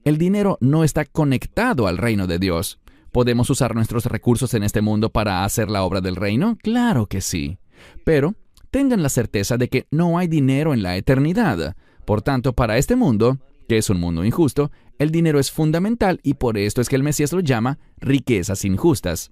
El dinero no está conectado al reino de Dios. ¿Podemos usar nuestros recursos en este mundo para hacer la obra del reino? Claro que sí. Pero tengan la certeza de que no hay dinero en la eternidad. Por tanto, para este mundo, que es un mundo injusto, el dinero es fundamental y por esto es que el Mesías lo llama riquezas injustas.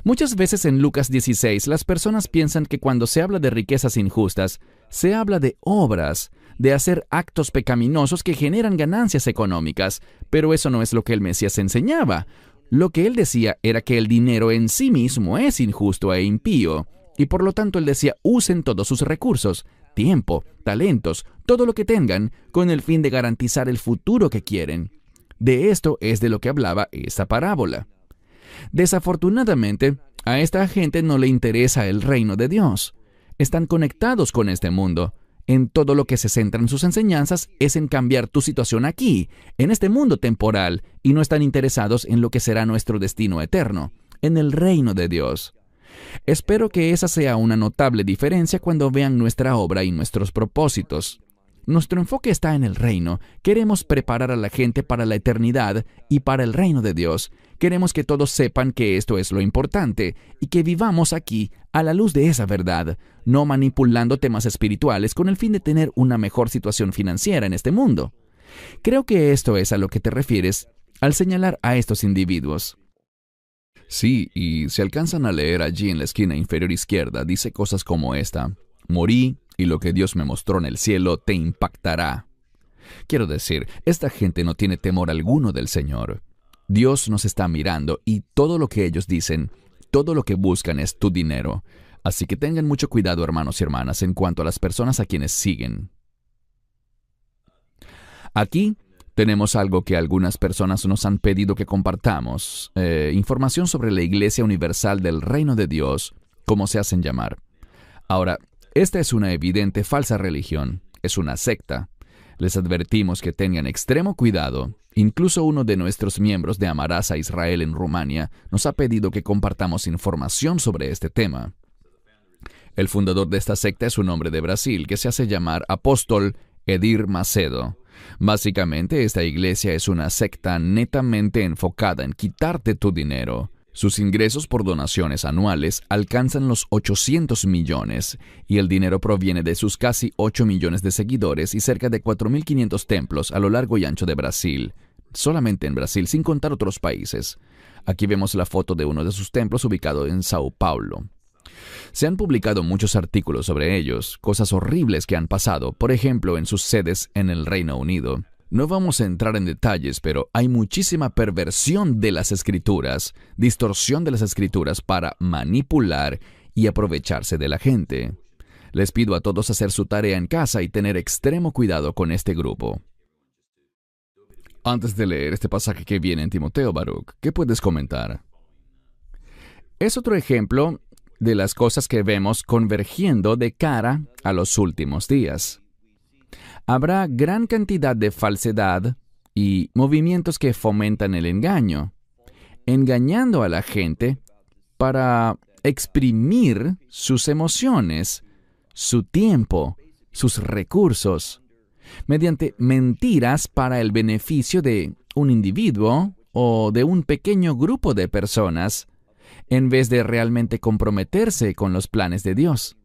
Muchas veces en Lucas 16 las personas piensan que cuando se habla de riquezas injustas, se habla de obras, de hacer actos pecaminosos que generan ganancias económicas, pero eso no es lo que el Mesías enseñaba. Lo que él decía era que el dinero en sí mismo es injusto e impío, y por lo tanto él decía, usen todos sus recursos, tiempo, talentos, todo lo que tengan, con el fin de garantizar el futuro que quieren. De esto es de lo que hablaba esta parábola. Desafortunadamente, a esta gente no le interesa el reino de Dios. Están conectados con este mundo. En todo lo que se centran sus enseñanzas es en cambiar tu situación aquí, en este mundo temporal, y no están interesados en lo que será nuestro destino eterno, en el reino de Dios. Espero que esa sea una notable diferencia cuando vean nuestra obra y nuestros propósitos. Nuestro enfoque está en el reino. Queremos preparar a la gente para la eternidad y para el reino de Dios. Queremos que todos sepan que esto es lo importante y que vivamos aquí a la luz de esa verdad, no manipulando temas espirituales con el fin de tener una mejor situación financiera en este mundo. Creo que esto es a lo que te refieres al señalar a estos individuos. Sí, y si alcanzan a leer allí en la esquina inferior izquierda, dice cosas como esta: morí y lo que Dios me mostró en el cielo te impactará. Quiero decir, esta gente no tiene temor alguno del Señor. Dios nos está mirando y todo lo que ellos dicen, todo lo que buscan es tu dinero. Así que tengan mucho cuidado, hermanos y hermanas, en cuanto a las personas a quienes siguen. Aquí tenemos algo que algunas personas nos han pedido que compartamos, información sobre la Iglesia Universal del Reino de Dios, como se hacen llamar. Ahora, esta es una evidente falsa religión, es una secta. Les advertimos que tengan extremo cuidado. Incluso uno de nuestros miembros de Amarás a Israel en Rumania nos ha pedido que compartamos información sobre este tema. El fundador de esta secta es un hombre de Brasil que se hace llamar Apóstol Edir Macedo. Básicamente, esta iglesia es una secta netamente enfocada en quitarte tu dinero. Sus ingresos por donaciones anuales alcanzan los 800 millones y el dinero proviene de sus casi 8 millones de seguidores y cerca de 4.500 templos a lo largo y ancho de Brasil. Solamente en Brasil, sin contar otros países. Aquí vemos la foto de uno de sus templos ubicado en Sao Paulo. Se han publicado muchos artículos sobre ellos, cosas horribles que han pasado, por ejemplo, en sus sedes en el Reino Unido. No vamos a entrar en detalles, pero hay muchísima perversión de las Escrituras, distorsión de las Escrituras para manipular y aprovecharse de la gente. Les pido a todos hacer su tarea en casa y tener extremo cuidado con este grupo. Antes de leer este pasaje que viene en Timoteo, Baruch, ¿qué puedes comentar? Es otro ejemplo de las cosas que vemos convergiendo de cara a los últimos días. Habrá gran cantidad de falsedad y movimientos que fomentan el engaño, engañando a la gente para exprimir sus emociones, su tiempo, sus recursos, mediante mentiras para el beneficio de un individuo o de un pequeño grupo de personas, en vez de realmente comprometerse con los planes de Dios.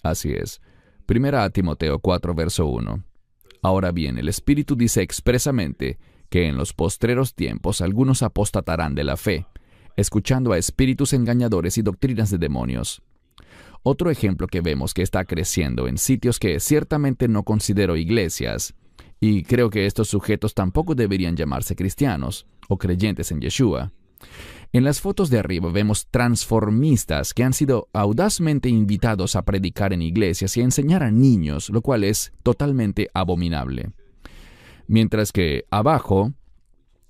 Así es. Primera a Timoteo 4, verso 1. Ahora bien, el Espíritu dice expresamente que en los postreros tiempos algunos apostatarán de la fe, escuchando a espíritus engañadores y doctrinas de demonios. Otro ejemplo que vemos que está creciendo en sitios que ciertamente no considero iglesias, y creo que estos sujetos tampoco deberían llamarse cristianos o creyentes en Yeshua. En las fotos de arriba vemos transformistas que han sido audazmente invitados a predicar en iglesias y a enseñar a niños, lo cual es totalmente abominable. Mientras que abajo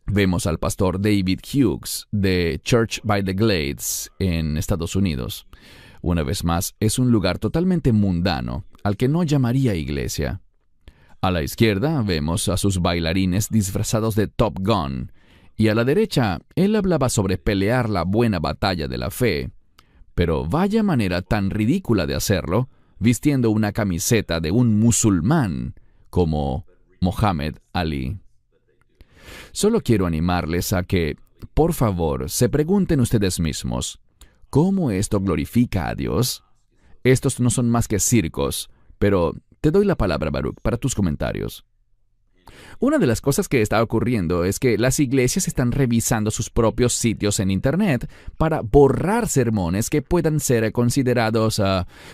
vemos al pastor David Hughes de Church by the Glades en Estados Unidos. Una vez más, es un lugar totalmente mundano, al que no llamaría iglesia. A la izquierda vemos a sus bailarines disfrazados de Top Gun, y a la derecha él hablaba sobre pelear la buena batalla de la fe. Pero vaya manera tan ridícula de hacerlo, vistiendo una camiseta de un musulmán como Mohammed Ali. Solo quiero animarles a que, por favor, se pregunten ustedes mismos, ¿cómo esto glorifica a Dios? Estos no son más que circos, pero te doy la palabra, Baruch, para tus comentarios. Una de las cosas que está ocurriendo es que las iglesias están revisando sus propios sitios en Internet para borrar sermones que puedan ser considerados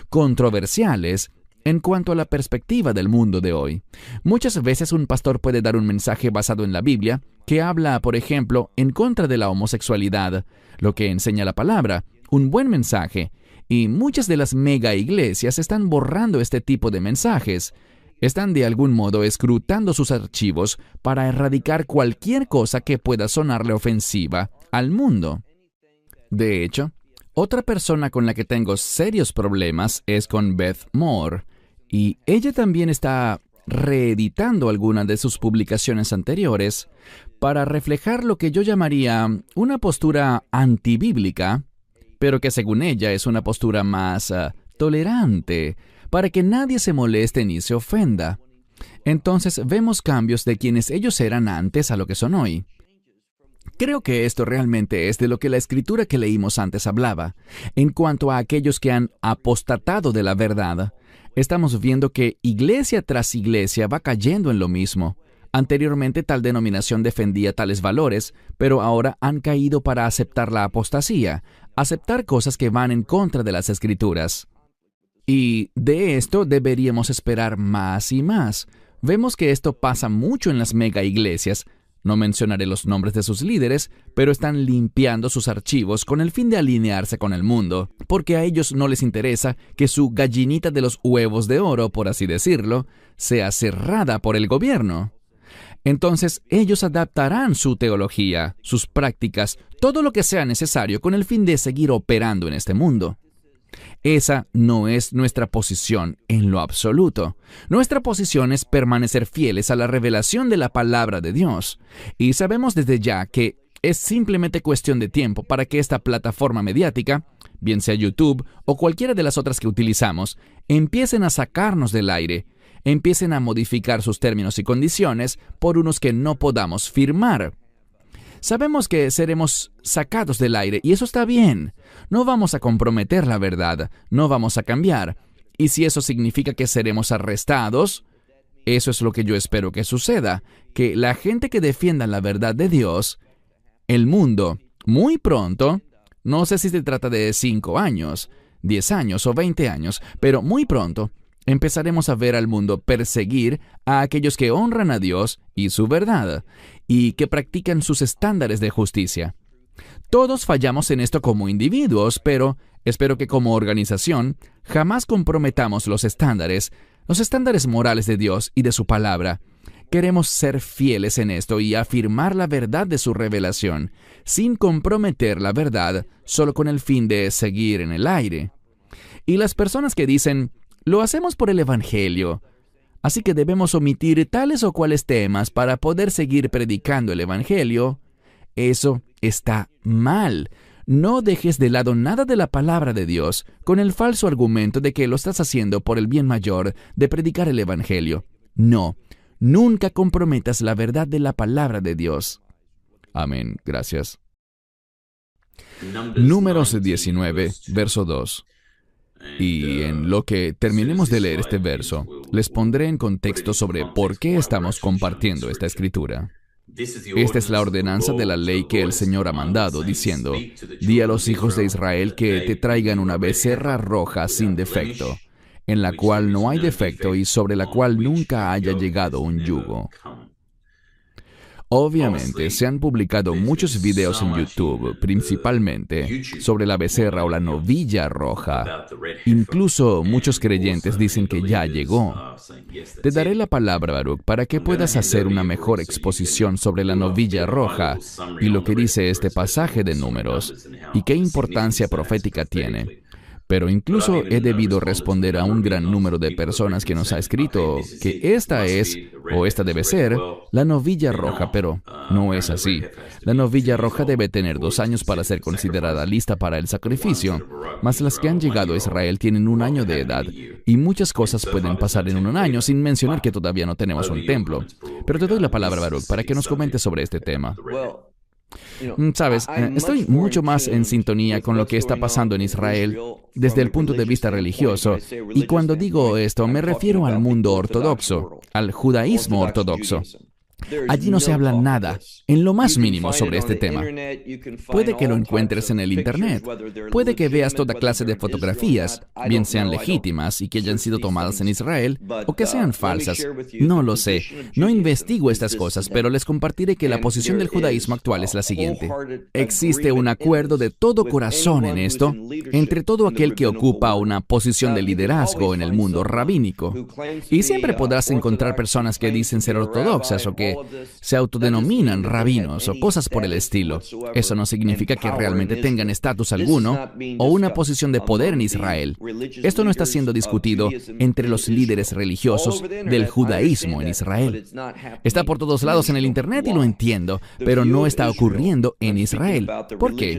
controversiales en cuanto a la perspectiva del mundo de hoy. Muchas veces un pastor puede dar un mensaje basado en la Biblia que habla, por ejemplo, en contra de la homosexualidad, lo que enseña la palabra, un buen mensaje, y muchas de las mega iglesias están borrando este tipo de mensajes. Están de algún modo escrutando sus archivos para erradicar cualquier cosa que pueda sonarle ofensiva al mundo. De hecho, otra persona con la que tengo serios problemas es con Beth Moore, y ella también está reeditando algunas de sus publicaciones anteriores para reflejar lo que yo llamaría una postura antibíblica, pero que según ella es una postura más tolerante, para que nadie se moleste ni se ofenda. Entonces vemos cambios de quienes ellos eran antes a lo que son hoy. Creo que esto realmente es de lo que la escritura que leímos antes hablaba. En cuanto a aquellos que han apostatado de la verdad, estamos viendo que iglesia tras iglesia va cayendo en lo mismo. Anteriormente tal denominación defendía tales valores, pero ahora han caído para aceptar la apostasía, aceptar cosas que van en contra de las escrituras. Y de esto deberíamos esperar más y más. Vemos que esto pasa mucho en las mega iglesias. No mencionaré los nombres de sus líderes, pero están limpiando sus archivos con el fin de alinearse con el mundo, porque a ellos no les interesa que su gallinita de los huevos de oro, por así decirlo, sea cerrada por el gobierno. Entonces ellos adaptarán su teología, sus prácticas, todo lo que sea necesario con el fin de seguir operando en este mundo. Esa no es nuestra posición en lo absoluto. Nuestra posición es permanecer fieles a la revelación de la palabra de Dios. Y sabemos desde ya que es simplemente cuestión de tiempo para que esta plataforma mediática, bien sea YouTube o cualquiera de las otras que utilizamos, empiecen a sacarnos del aire, empiecen a modificar sus términos y condiciones por unos que no podamos firmar. Sabemos que seremos sacados del aire y eso está bien. No vamos a comprometer la verdad, no vamos a cambiar. Y si eso significa que seremos arrestados, eso es lo que yo espero que suceda, que la gente que defienda la verdad de Dios, el mundo, muy pronto, no sé si se trata de 5 años, 10 años o 20 años, pero muy pronto, empezaremos a ver al mundo perseguir a aquellos que honran a Dios y su verdad, y que practican sus estándares de justicia. Todos fallamos en esto como individuos, pero espero que como organización jamás comprometamos los estándares morales de Dios y de su palabra. Queremos ser fieles en esto y afirmar la verdad de su revelación, sin comprometer la verdad solo con el fin de seguir en el aire. Y las personas que dicen, lo hacemos por el Evangelio, así que debemos omitir tales o cuales temas para poder seguir predicando el Evangelio, eso está mal. No dejes de lado nada de la palabra de Dios con el falso argumento de que lo estás haciendo por el bien mayor de predicar el Evangelio. No, nunca comprometas la verdad de la palabra de Dios. Amén. Gracias. Números 19, verso 2. Y en lo que terminemos de leer este verso, les pondré en contexto sobre por qué estamos compartiendo esta escritura. Esta es la ordenanza de la ley que el Señor ha mandado, diciendo: di a los hijos de Israel que te traigan una becerra roja sin defecto, en la cual no hay defecto y sobre la cual nunca haya llegado un yugo. Obviamente, se han publicado muchos videos en YouTube, principalmente sobre la becerra o la novilla roja. Incluso muchos creyentes dicen que ya llegó. Te daré la palabra, Baruch, para que puedas hacer una mejor exposición sobre la novilla roja y lo que dice este pasaje de Números y qué importancia profética tiene. Pero incluso he debido responder a un gran número de personas que nos ha escrito que esta es, o esta debe ser, la novilla roja, pero no es así. La novilla roja debe tener 2 años para ser considerada lista para el sacrificio, mas las que han llegado a Israel tienen 1 año de edad, y muchas cosas pueden pasar en 1 año, sin mencionar que todavía no tenemos un templo. Pero te doy la palabra, Baruch, para que nos comentes sobre este tema. Sabes, estoy mucho más en sintonía con lo que está pasando en Israel desde el punto de vista religioso, y cuando digo esto me refiero al mundo ortodoxo, al judaísmo ortodoxo. Allí no se habla nada, en lo más mínimo, sobre este tema. Puede que lo encuentres en el Internet. Puede que veas toda clase de fotografías, bien sean legítimas y que hayan sido tomadas en Israel, o que sean falsas. No lo sé. No investigo estas cosas, pero les compartiré que la posición del judaísmo actual es la siguiente. Existe un acuerdo de todo corazón en esto entre todo aquel que ocupa una posición de liderazgo en el mundo rabínico. Y siempre podrás encontrar personas que dicen ser ortodoxas o que se autodenominan rabinos o cosas por el estilo. Eso no significa que realmente tengan estatus alguno o una posición de poder en Israel. Esto no está siendo discutido entre los líderes religiosos del judaísmo en Israel. Está por todos lados en el Internet y lo entiendo, pero no está ocurriendo en Israel. ¿Por qué?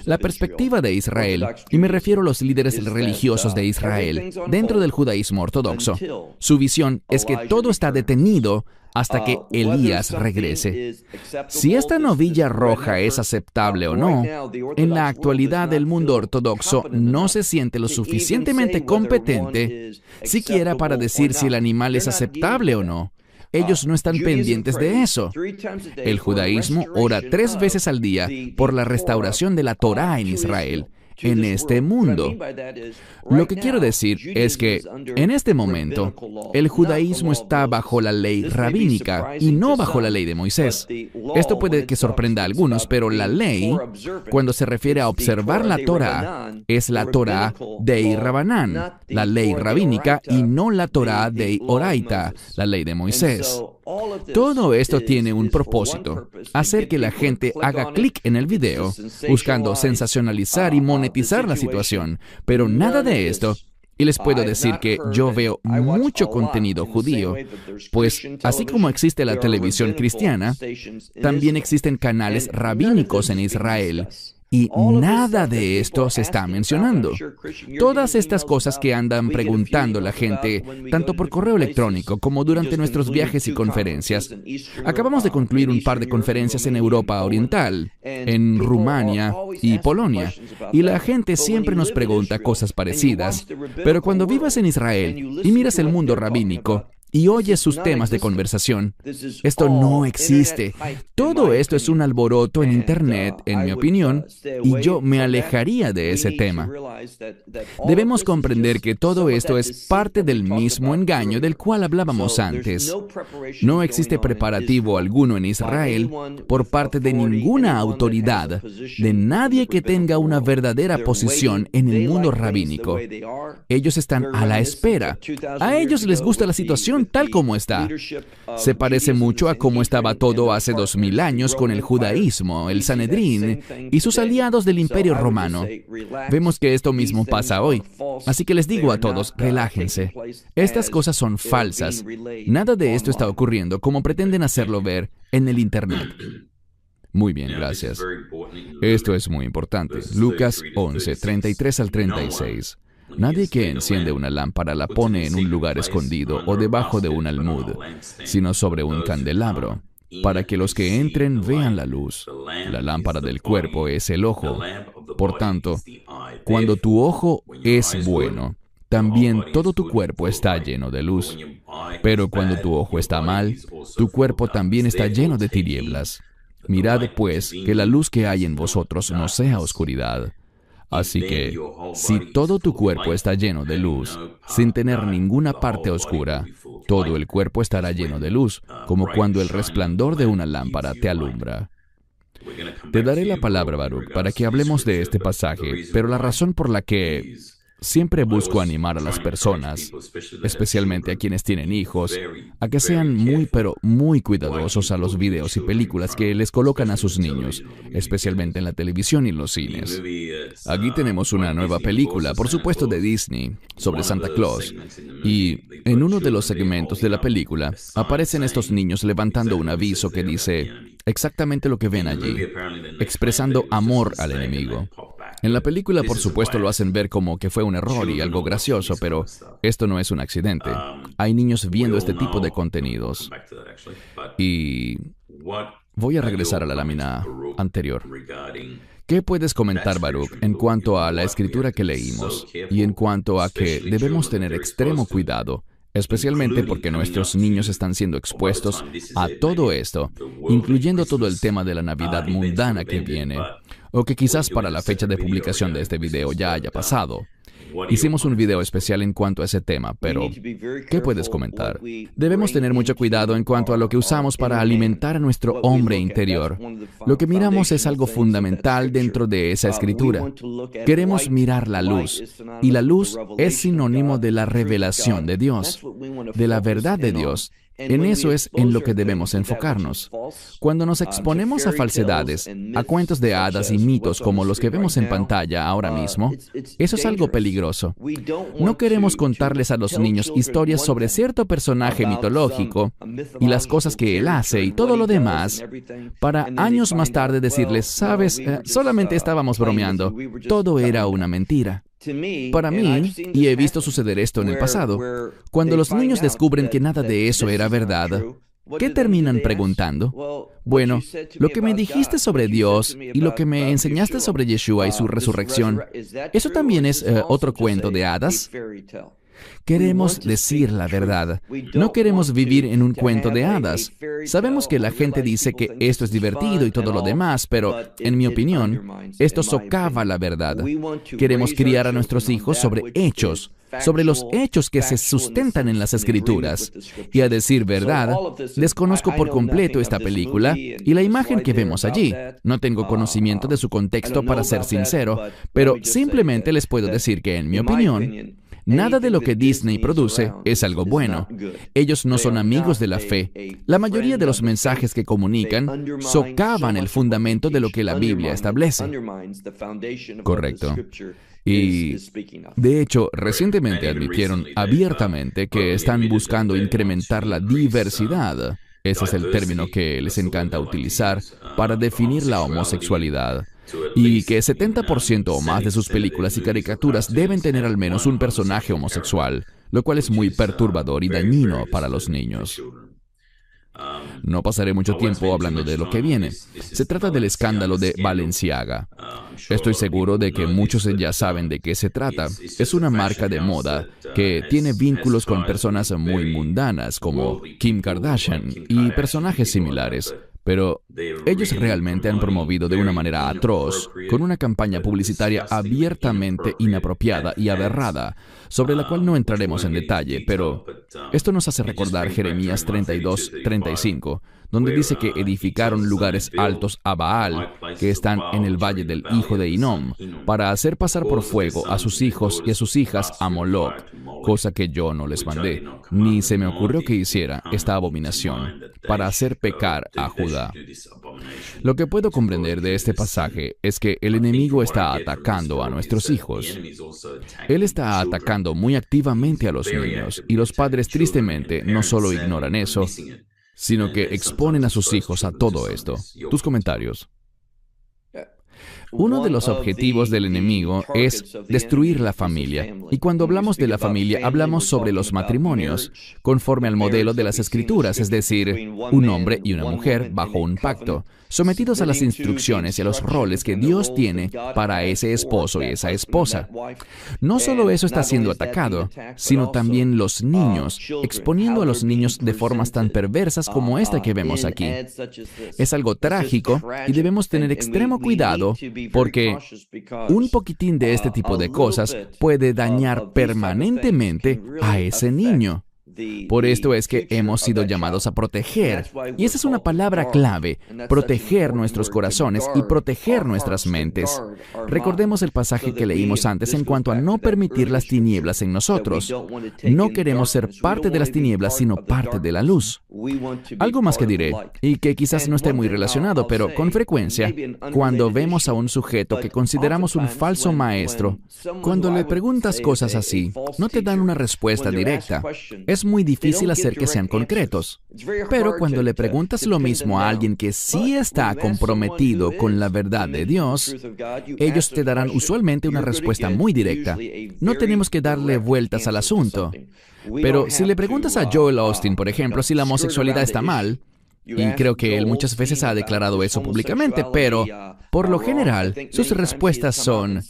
La perspectiva de Israel, y me refiero a los líderes religiosos de Israel, dentro del judaísmo ortodoxo, su visión es que todo está detenido hasta que Elías regrese. Si esta novilla roja es aceptable o no, en la actualidad el mundo ortodoxo no se siente lo suficientemente competente siquiera para decir si el animal es aceptable o no. Ellos no están pendientes de eso. El judaísmo ora 3 veces al día por la restauración de la Torá en Israel, en este mundo. Lo que quiero decir es que, en este momento, el judaísmo está bajo la ley rabínica y no bajo la ley de Moisés. Esto puede que sorprenda a algunos, pero la ley, cuando se refiere a observar la Torá, es la Torá Dei Rabanán, la ley rabínica, y no la Torá Dei Oraita, la ley de Moisés. Todo esto tiene un propósito: hacer que la gente haga clic en el video, buscando sensacionalizar y monetizar la situación, pero nada de esto. Y les puedo decir que yo veo mucho contenido judío, pues así como existe la televisión cristiana, también existen canales rabínicos en Israel. Y nada de esto se está mencionando. Todas estas cosas que andan preguntando la gente, tanto por correo electrónico como durante nuestros viajes y conferencias. Acabamos de concluir un par de conferencias en Europa Oriental, en Rumania y Polonia, y la gente siempre nos pregunta cosas parecidas. Pero cuando vivas en Israel y miras el mundo rabínico, y oyes sus temas de conversación, esto no existe. Todo esto es un alboroto en Internet, en mi opinión, y yo me alejaría de ese tema. Debemos comprender que todo esto es parte del mismo engaño del cual hablábamos antes. No existe preparativo alguno en Israel por parte de ninguna autoridad, de nadie que tenga una verdadera posición en el mundo rabínico. Ellos están a la espera. A ellos les gusta la situación tal como está. Se parece mucho a cómo estaba todo hace 2000 años con el judaísmo, el Sanedrín y sus aliados del Imperio Romano. Vemos que esto mismo pasa hoy. Así que les digo a todos, relájense. Estas cosas son falsas. Nada de esto está ocurriendo como pretenden hacerlo ver en el Internet. Muy bien, gracias. Esto es muy importante. Lucas 11, 33 al 36. Nadie que enciende una lámpara la pone en un lugar escondido o debajo de un almud, sino sobre un candelabro, para que los que entren vean la luz. La lámpara del cuerpo es el ojo. Por tanto, cuando tu ojo es bueno, también todo tu cuerpo está lleno de luz. Pero cuando tu ojo está mal, tu cuerpo también está lleno de tinieblas. Mirad, pues, que la luz que hay en vosotros no sea oscuridad. Así que, si todo tu cuerpo está lleno de luz, sin tener ninguna parte oscura, todo el cuerpo estará lleno de luz, como cuando el resplandor de una lámpara te alumbra. Te daré la palabra, Baruch, para que hablemos de este pasaje, pero la razón por la que siempre busco animar a las personas, especialmente a quienes tienen hijos, a que sean pero muy cuidadosos a los videos y películas que les colocan a sus niños, especialmente en la televisión y los cines. Aquí tenemos una nueva película, por supuesto de Disney, sobre Santa Claus, y en uno de los segmentos de la película aparecen estos niños levantando un aviso que dice exactamente lo que ven allí, expresando amor al enemigo. En la película, por supuesto, lo hacen ver como que fue un error y algo gracioso, pero esto no es un accidente. Hay niños viendo este tipo de contenidos. Y voy a regresar a la lámina anterior. ¿Qué puedes comentar, Baruch, en cuanto a la escritura que leímos y en cuanto a que debemos tener extremo cuidado, especialmente porque nuestros niños están siendo expuestos a todo esto, incluyendo todo el tema de la Navidad mundana que viene, o que quizás para la fecha de publicación de este video ya haya pasado? Hicimos un video especial en cuanto a ese tema, pero ¿qué puedes comentar? Debemos tener mucho cuidado en cuanto a lo que usamos para alimentar a nuestro hombre interior. Lo que miramos es algo fundamental dentro de esa escritura. Queremos mirar la luz, y la luz es sinónimo de la revelación de Dios, de la verdad de Dios. En eso es en lo que debemos enfocarnos. Cuando nos exponemos a falsedades, a cuentos de hadas y mitos como los que vemos en pantalla ahora mismo, eso es algo peligroso. No queremos contarles a los niños historias sobre cierto personaje mitológico y las cosas que él hace y todo lo demás, para años más tarde decirles, sabes, solamente estábamos bromeando, todo era una mentira. Para mí, y he visto suceder esto en el pasado, cuando los niños descubren que nada de eso era verdad, ¿qué terminan preguntando? Bueno, lo que me dijiste sobre Dios y lo que me enseñaste sobre Yeshua y su resurrección, ¿eso también es otro cuento de hadas? Queremos decir la verdad. No queremos vivir en un cuento de hadas. Sabemos que la gente dice que esto es divertido y todo lo demás, pero, en mi opinión, esto socava la verdad. Queremos criar a nuestros hijos sobre hechos, sobre los hechos que se sustentan en las Escrituras. Y a decir verdad, desconozco por completo esta película y la imagen que vemos allí. No tengo conocimiento de su contexto, para ser sincero, pero simplemente les puedo decir que, en mi opinión, nada de lo que Disney produce es algo bueno. Ellos no son amigos de la fe. La mayoría de los mensajes que comunican socavan el fundamento de lo que la Biblia establece. Correcto. Y, de hecho, recientemente admitieron abiertamente que están buscando incrementar la diversidad. Ese es el término que les encanta utilizar para definir la homosexualidad. Y que 70% o más de sus películas y caricaturas deben tener al menos un personaje homosexual, lo cual es muy perturbador y dañino para los niños. No pasaré mucho tiempo hablando de lo que viene. Se trata del escándalo de Balenciaga. Estoy seguro de que muchos ya saben de qué se trata. Es una marca de moda que tiene vínculos con personas muy mundanas como Kim Kardashian y personajes similares. Pero ellos realmente han promovido de una manera atroz, con una campaña publicitaria abiertamente inapropiada y aberrada, sobre la cual no entraremos en detalle, pero esto nos hace recordar Jeremías 32:35, donde dice que edificaron lugares altos a Baal, que están en el valle del hijo de Hinnom, para hacer pasar por fuego a sus hijos y a sus hijas a Moloch, cosa que yo no les mandé, ni se me ocurrió que hiciera esta abominación, para hacer pecar a Judá. Lo que puedo comprender de este pasaje es que el enemigo está atacando a nuestros hijos. Él está atacando muy activamente a los niños, y los padres tristemente no solo ignoran eso, sino que exponen a sus hijos a todo esto. Tus comentarios. Uno de los objetivos del enemigo es destruir la familia. Y cuando hablamos de la familia, hablamos sobre los matrimonios, conforme al modelo de las Escrituras, es decir, un hombre y una mujer bajo un pacto, sometidos a las instrucciones y a los roles que Dios tiene para ese esposo y esa esposa. No solo eso está siendo atacado, sino también los niños, exponiendo a los niños de formas tan perversas como esta que vemos aquí. Es algo trágico y debemos tener extremo cuidado porque un poquitín de este tipo de cosas puede dañar permanentemente a ese niño. Por esto es que hemos sido llamados a proteger. Y esa es una palabra clave, proteger nuestros corazones y proteger nuestras mentes. Recordemos el pasaje que leímos antes en cuanto a no permitir las tinieblas en nosotros. No queremos ser parte de las tinieblas, sino parte de la luz. Algo más que diré, y que quizás no esté muy relacionado, pero con frecuencia, cuando vemos a un sujeto que consideramos un falso maestro, cuando le preguntas cosas así, no te dan una respuesta directa. Es muy difícil hacer que sean concretos. Pero cuando le preguntas lo mismo a alguien que sí está comprometido con la verdad de Dios, ellos te darán usualmente una respuesta muy directa. No tenemos que darle vueltas al asunto. Pero si le preguntas a Joel Osteen, por ejemplo, si la homosexualidad está mal, y creo que él muchas veces ha declarado eso públicamente, pero por lo general sus respuestas son: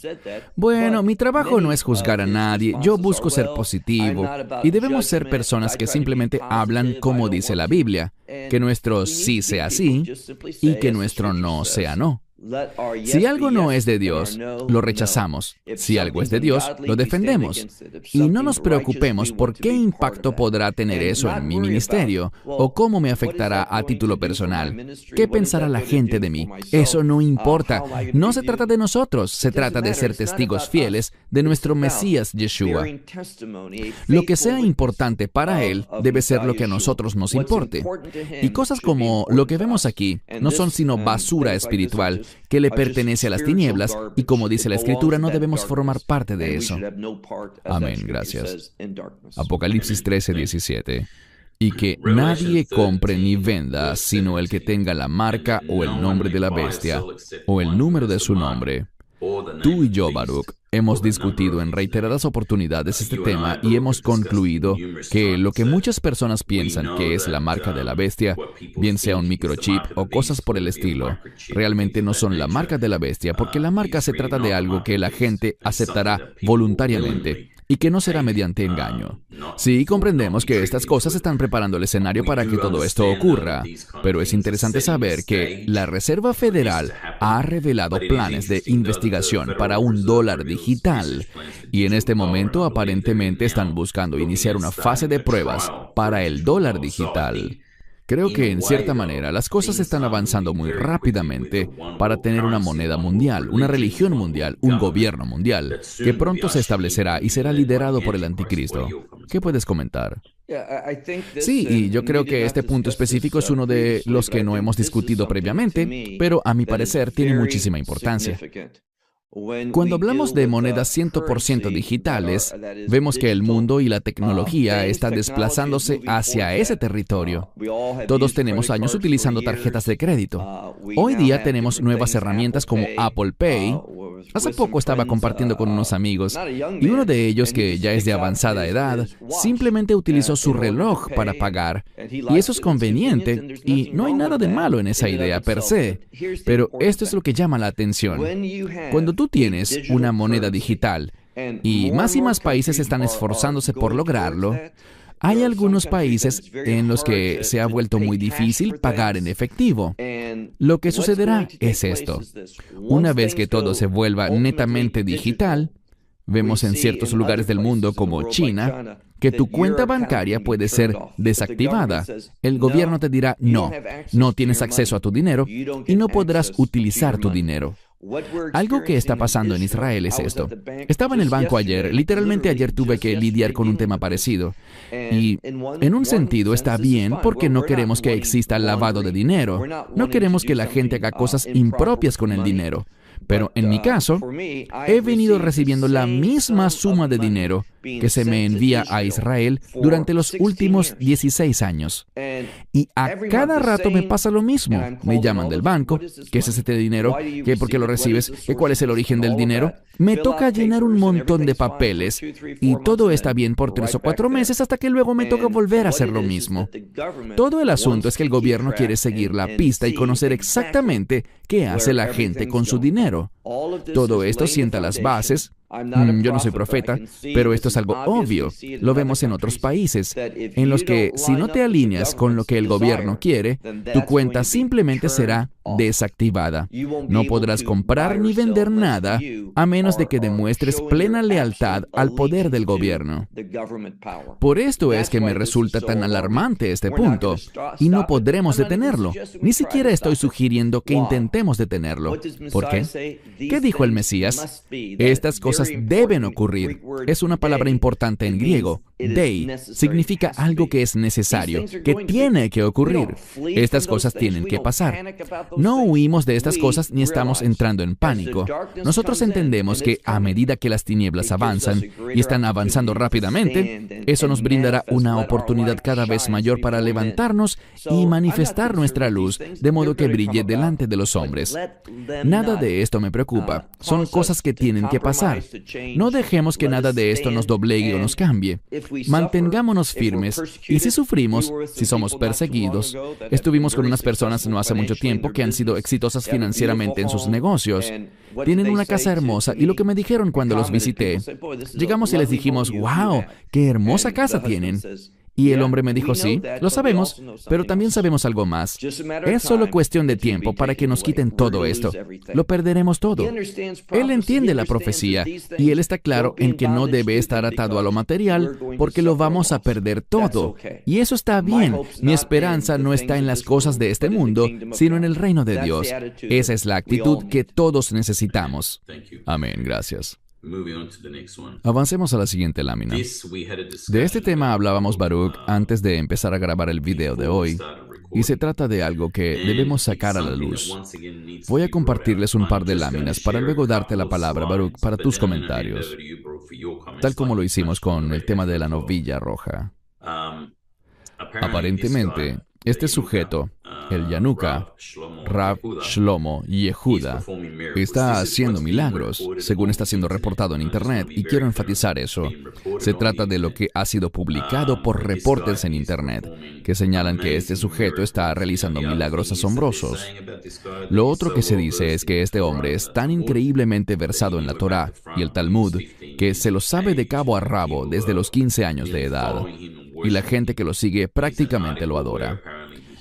bueno, mi trabajo no es juzgar a nadie, yo busco ser positivo, y debemos ser personas que simplemente hablan como dice la Biblia, que nuestro sí sea sí y que nuestro no sea no. Si algo no es de Dios, lo rechazamos. Si algo es de Dios, lo defendemos. Y no nos preocupemos por qué impacto podrá tener eso en mi ministerio o cómo me afectará a título personal. ¿Qué pensará la gente de mí? Eso no importa. No se trata de nosotros, se trata de ser testigos fieles de nuestro Mesías Yeshua. Lo que sea importante para Él debe ser lo que a nosotros nos importe. Y cosas como lo que vemos aquí no son sino basura espiritual que le pertenece a las tinieblas, y como dice la Escritura, no debemos formar parte de eso. Amén, gracias. Apocalipsis 13:17. Y que nadie compre ni venda, sino el que tenga la marca o el nombre de la bestia, o el número de su nombre. Tú y yo, Baruch, hemos discutido en reiteradas oportunidades este tema y hemos concluido que lo que muchas personas piensan que es la marca de la bestia, bien sea un microchip o cosas por el estilo, realmente no son la marca de la bestia, porque la marca se trata de algo que la gente aceptará voluntariamente y que no será mediante engaño. Sí, comprendemos que estas cosas están preparando el escenario para que todo esto ocurra, pero es interesante saber que la Reserva Federal ha revelado planes de investigación para un dólar digital, y en este momento aparentemente están buscando iniciar una fase de pruebas para el dólar digital. Creo que en cierta manera las cosas están avanzando muy rápidamente para tener una moneda mundial, una religión mundial, un gobierno mundial, que pronto se establecerá y será liderado por el anticristo. ¿Qué puedes comentar? Sí, y yo creo que este punto específico es uno de los que no hemos discutido previamente, pero a mi parecer tiene muchísima importancia. Cuando hablamos de monedas 100% digitales, vemos que el mundo y la tecnología está desplazándose hacia ese territorio. Todos tenemos años utilizando tarjetas de crédito. Hoy día tenemos nuevas herramientas como Apple Pay. Hace poco estaba compartiendo con unos amigos, y uno de ellos, que ya es de avanzada edad, simplemente utilizó su reloj para pagar. Y eso es conveniente, y no hay nada de malo en esa idea per se. Pero esto es lo que llama la atención. Cuando tú tienes una moneda digital, y más países están esforzándose por lograrlo, hay algunos países en los que se ha vuelto muy difícil pagar en efectivo. Lo que sucederá es esto. Una vez que todo se vuelva netamente digital, vemos en ciertos lugares del mundo como China, que tu cuenta bancaria puede ser desactivada. El gobierno te dirá, no tienes acceso a tu dinero y no podrás utilizar tu dinero. Algo que está pasando en Israel es esto. Estaba en el banco ayer, literalmente ayer tuve que lidiar con un tema parecido. Y en un sentido está bien porque no queremos que exista lavado de dinero. No queremos que la gente haga cosas impropias con el dinero. Pero en mi caso, he venido recibiendo la misma suma de dinero que se me envía a Israel durante los últimos 16 años. Y a cada rato me pasa lo mismo. Me llaman del banco, ¿qué es ese dinero? ¿Qué, por qué lo recibes? ¿Qué, cuál es el origen del dinero? Me toca llenar un montón de papeles y todo está bien por 3 o 4 meses hasta que luego me toca volver a hacer lo mismo. Todo el asunto es que el gobierno quiere seguir la pista y conocer exactamente qué hace la gente con su dinero. Todo esto sienta las bases. Yo no soy profeta, pero esto es algo obvio. Lo vemos en otros países, en los que si no te alineas con lo que el gobierno quiere, tu cuenta simplemente será desactivada. No podrás comprar ni vender nada a menos de que demuestres plena lealtad al poder del gobierno. Por esto es que me resulta tan alarmante este punto, y no podremos detenerlo. Ni siquiera estoy sugiriendo que intentemos detenerlo. ¿Por qué? ¿Qué dijo el Mesías? Estas cosas deben ocurrir. Es una palabra importante en griego. Dei significa algo que es necesario, que tiene que ocurrir. Estas cosas tienen que pasar. No huimos de estas cosas ni estamos entrando en pánico. Nosotros entendemos que a medida que las tinieblas avanzan y están avanzando rápidamente, eso nos brindará una oportunidad cada vez mayor para levantarnos y manifestar nuestra luz de modo que brille delante de los hombres. Nada de esto me preocupa. Son cosas que tienen que pasar. No dejemos que nada de esto nos doblegue o nos cambie. Mantengámonos firmes y si sufrimos, si somos perseguidos, estuvimos con unas personas no hace mucho tiempo que han sido exitosas financieramente en sus negocios. Tienen una casa hermosa y lo que me dijeron cuando los visité, llegamos y les dijimos, ¡wow! ¡Qué hermosa casa tienen! Y el hombre me dijo, sí, lo sabemos, pero también sabemos algo más. Es solo cuestión de tiempo para que nos quiten todo esto. Lo perderemos todo. Él entiende la profecía y él está claro en que no debe estar atado a lo material porque lo vamos a perder todo. Y eso está bien. Mi esperanza no está en las cosas de este mundo, sino en el reino de Dios. Esa es la actitud que todos necesitamos. Amén, gracias. Avancemos a la siguiente lámina. De este tema hablábamos, Baruch, antes de empezar a grabar el video de hoy, y se trata de algo que debemos sacar a la luz. Voy a compartirles un par de láminas para luego darte la palabra, Baruch, para tus comentarios, tal como lo hicimos con el tema de la novilla roja. Aparentemente, este sujeto, el Yanuka, Rav Shlomo Yehuda, está haciendo milagros, según está siendo reportado en Internet, y quiero enfatizar eso. Se trata de lo que ha sido publicado por reportes en Internet, que señalan que este sujeto está realizando milagros asombrosos. Lo otro que se dice es que este hombre es tan increíblemente versado en la Torá y el Talmud, que se lo sabe de cabo a rabo desde los 15 años de edad, y la gente que lo sigue prácticamente lo adora.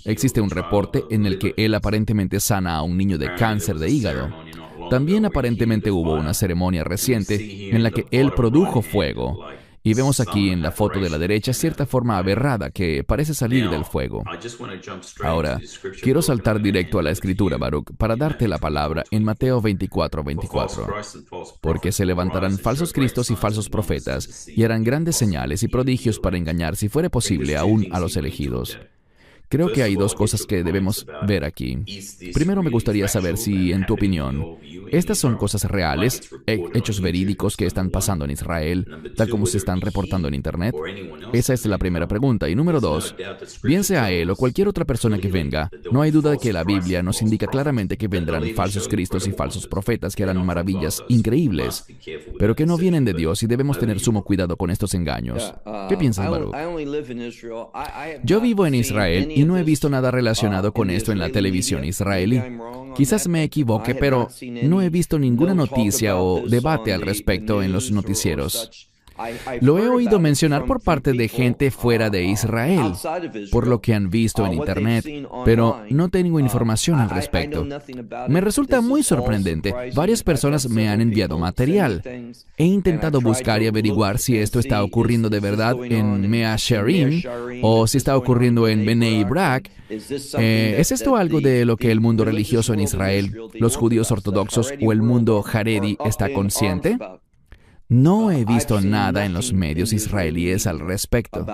Existe un reporte en el que él aparentemente sana a un niño de cáncer de hígado. También aparentemente hubo una ceremonia reciente en la que él produjo fuego. Y vemos aquí en la foto de la derecha cierta forma aberrada que parece salir del fuego. Ahora, quiero saltar directo a la Escritura, Baruch, para darte la palabra en Mateo 24:24. Porque se levantarán falsos cristos y falsos profetas, y harán grandes señales y prodigios para engañar, si fuere posible, aún a los elegidos. Creo que hay dos cosas que debemos ver aquí. Primero, me gustaría saber si, en tu opinión, estas son cosas reales, hechos verídicos que están pasando en Israel, tal como se están reportando en Internet. Esa es la primera pregunta. Y número dos, bien sea él o cualquier otra persona que venga, no hay duda de que la Biblia nos indica claramente que vendrán falsos cristos y falsos profetas que harán maravillas increíbles, pero que no vienen de Dios y debemos tener sumo cuidado con estos engaños. ¿Qué piensas, Baruch? Yo vivo en Israel y no he visto nada relacionado con esto en la televisión israelí. Quizás me equivoque, pero no he visto ninguna noticia o debate al respecto en los noticieros. Lo he oído mencionar por parte de gente fuera de Israel, por lo que han visto en Internet, pero no tengo información al respecto. Me resulta muy sorprendente. Varias personas me han enviado material. He intentado buscar y averiguar si esto está ocurriendo de verdad en Mea Shearim o si está ocurriendo en Bnei Brak. ¿Es esto algo de lo que el mundo religioso en Israel, los judíos ortodoxos o el mundo Haredi está consciente? No he visto nada en los medios israelíes al respecto.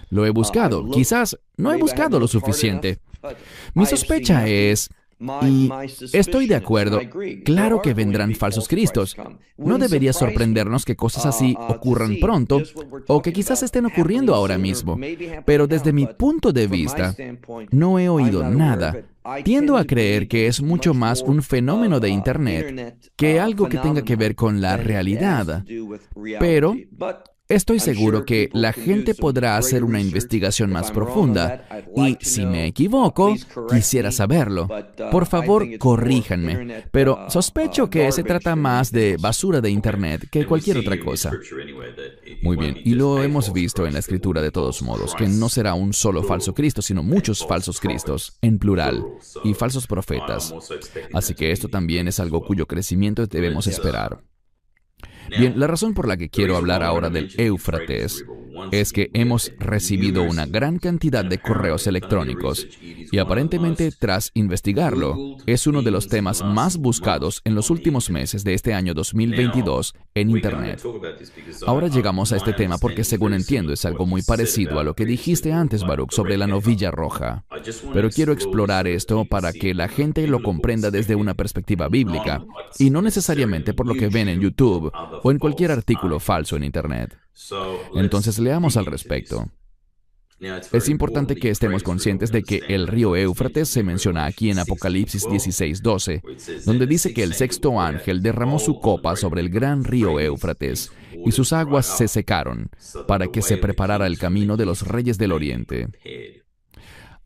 Lo he buscado. Quizás no he buscado lo suficiente. Mi sospecha es Y estoy de acuerdo. Claro que vendrán falsos cristos. No debería sorprendernos que cosas así ocurran pronto o que quizás estén ocurriendo ahora mismo. Pero desde mi punto de vista, no he oído nada. Tiendo a creer que es mucho más un fenómeno de Internet que algo que tenga que ver con la realidad. Pero estoy seguro que la gente podrá hacer una investigación más profunda y, si me equivoco, quisiera saberlo. Por favor, corríjanme, pero sospecho que se trata más de basura de Internet que cualquier otra cosa. Muy bien, y lo hemos visto en la Escritura de todos modos, que no será un solo falso Cristo, sino muchos falsos Cristos, en plural, y falsos profetas. Así que esto también es algo cuyo crecimiento debemos esperar. Bien, la razón por la que quiero hablar ahora del Éufrates es que hemos recibido una gran cantidad de correos electrónicos y aparentemente, tras investigarlo, es uno de los temas más buscados en los últimos meses de este año 2022 en Internet. Ahora llegamos a este tema porque, según entiendo, es algo muy parecido a lo que dijiste antes, Baruch, sobre la novilla roja. Pero quiero explorar esto para que la gente lo comprenda desde una perspectiva bíblica y no necesariamente por lo que ven en YouTube o en cualquier artículo falso en Internet. Entonces leamos al respecto. Es importante que estemos conscientes de que el río Éufrates se menciona aquí en Apocalipsis 16:12, donde dice que el sexto ángel derramó su copa sobre el gran río Éufrates, y sus aguas se secaron, para que se preparara el camino de los reyes del oriente.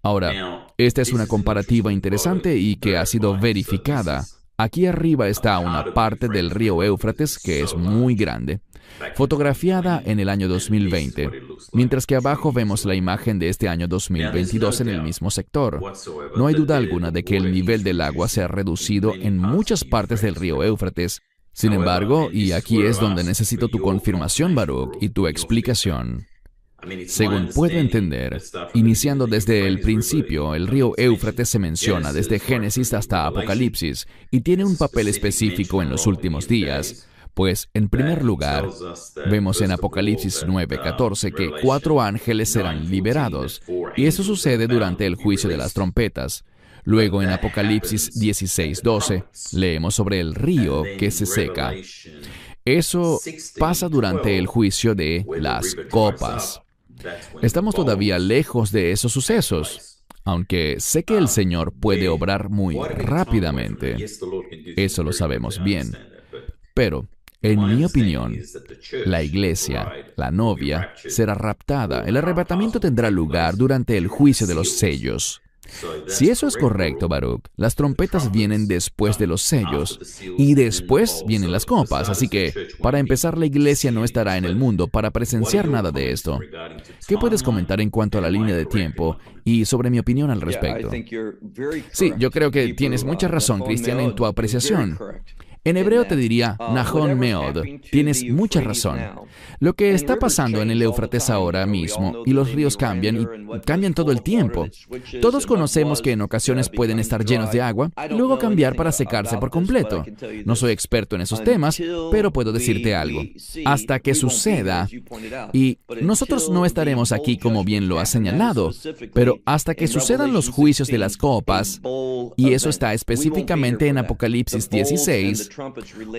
Ahora, esta es una comparativa interesante y que ha sido verificada. Aquí arriba está una parte del río Éufrates que es muy grande, fotografiada en el año 2020, mientras que abajo vemos la imagen de este año 2022 en el mismo sector. No hay duda alguna de que el nivel del agua se ha reducido en muchas partes del río Éufrates. Sin embargo, y aquí es donde necesito tu confirmación, Baruch, y tu explicación. Según puedo entender, iniciando desde el principio, el río Éufrates se menciona desde Génesis hasta Apocalipsis y tiene un papel específico en los últimos días, pues, en primer lugar, vemos en Apocalipsis 9:14 que 4 ángeles serán liberados, y eso sucede durante el juicio de las trompetas. Luego, en Apocalipsis 16:12, leemos sobre el río que se seca. Eso pasa durante el juicio de las copas. Estamos todavía lejos de esos sucesos, aunque sé que el Señor puede obrar muy rápidamente. Eso lo sabemos bien. Pero, en mi opinión, la iglesia, la novia, será raptada. El arrebatamiento tendrá lugar durante el juicio de los sellos. Si eso es correcto, Baruch, las trompetas vienen después de los sellos y después vienen las copas, así que, para empezar, la iglesia no estará en el mundo para presenciar nada de esto. ¿Qué puedes comentar en cuanto a la línea de tiempo y sobre mi opinión al respecto? Sí, yo creo que tienes mucha razón, Cristian, en tu apreciación. En hebreo te diría Nahon Meod. Tienes mucha razón. Lo que está pasando en el Éufrates ahora mismo, y los ríos cambian, y cambian todo el tiempo. Todos conocemos que en ocasiones pueden estar llenos de agua y luego cambiar para secarse por completo. No soy experto en esos temas, pero puedo decirte algo. Hasta que suceda, y nosotros no estaremos aquí como bien lo has señalado, pero hasta que sucedan los juicios de las copas, y eso está específicamente en Apocalipsis 16,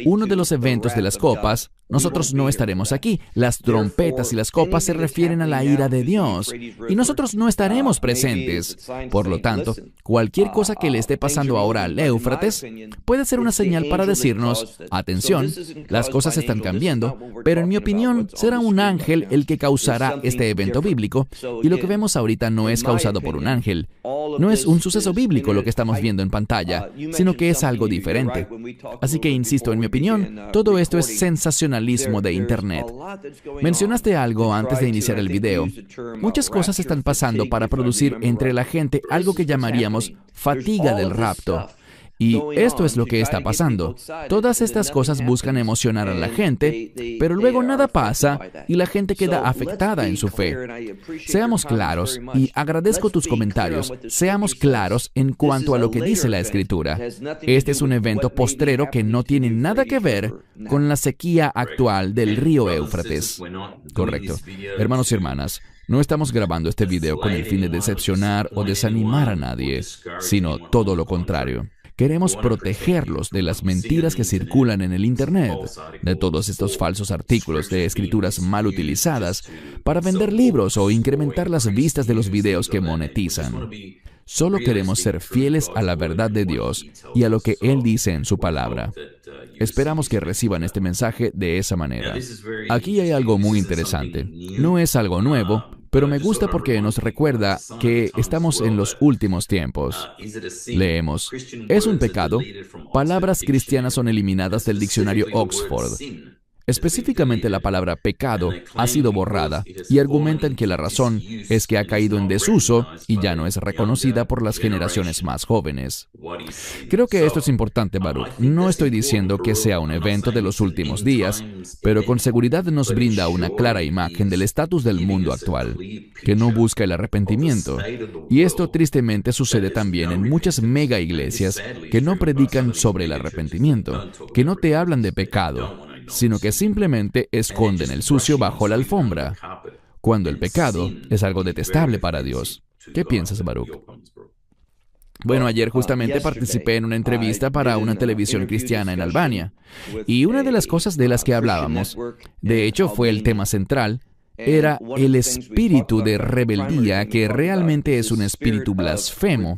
uno de los eventos de las copas, nosotros no estaremos aquí. Las trompetas y las copas se refieren a la ira de Dios, y nosotros no estaremos presentes. Por lo tanto, cualquier cosa que le esté pasando ahora al Éufrates puede ser una señal para decirnos, atención, las cosas están cambiando, pero en mi opinión será un ángel el que causará este evento bíblico, y lo que vemos ahorita no es causado por un ángel. No es un suceso bíblico lo que estamos viendo en pantalla, sino que es algo diferente. Así que, insisto, en mi opinión, todo esto es sensacionalismo de Internet. Mencionaste algo antes de iniciar el video. Muchas cosas están pasando para producir entre la gente algo que llamaríamos fatiga del rapto. Y esto es lo que está pasando. Todas estas cosas buscan emocionar a la gente, pero luego nada pasa y la gente queda afectada en su fe. Seamos claros, y agradezco tus comentarios, seamos claros en cuanto a lo que dice la Escritura. Este es un evento postrero que no tiene nada que ver con la sequía actual del río Éufrates. Correcto. Hermanos y hermanas, no estamos grabando este video con el fin de decepcionar o desanimar a nadie, sino todo lo contrario. Queremos protegerlos de las mentiras que circulan en el Internet, de todos estos falsos artículos de escrituras mal utilizadas para vender libros o incrementar las vistas de los videos que monetizan. Solo queremos ser fieles a la verdad de Dios y a lo que Él dice en su palabra. Esperamos que reciban este mensaje de esa manera. Aquí hay algo muy interesante. No es algo nuevo, pero me gusta porque nos recuerda que estamos en los últimos tiempos. Leemos, ¿es un pecado? Palabras cristianas son eliminadas del diccionario Oxford. Específicamente la palabra pecado ha sido borrada y argumentan que la razón es que ha caído en desuso y ya no es reconocida por las generaciones más jóvenes. Creo que esto es importante, Baruch. No estoy diciendo que sea un evento de los últimos días, pero con seguridad nos brinda una clara imagen del estatus del mundo actual, que no busca el arrepentimiento. Y esto tristemente sucede también en muchas mega iglesias que no predican sobre el arrepentimiento, que no te hablan de pecado, sino que simplemente esconden el sucio bajo la alfombra, cuando el pecado es algo detestable para Dios. ¿Qué piensas, Baruch? Bueno, ayer justamente participé en una entrevista para una televisión cristiana en Albania, y una de las cosas de las que hablábamos, de hecho fue el tema central, era el espíritu de rebeldía, que realmente es un espíritu blasfemo.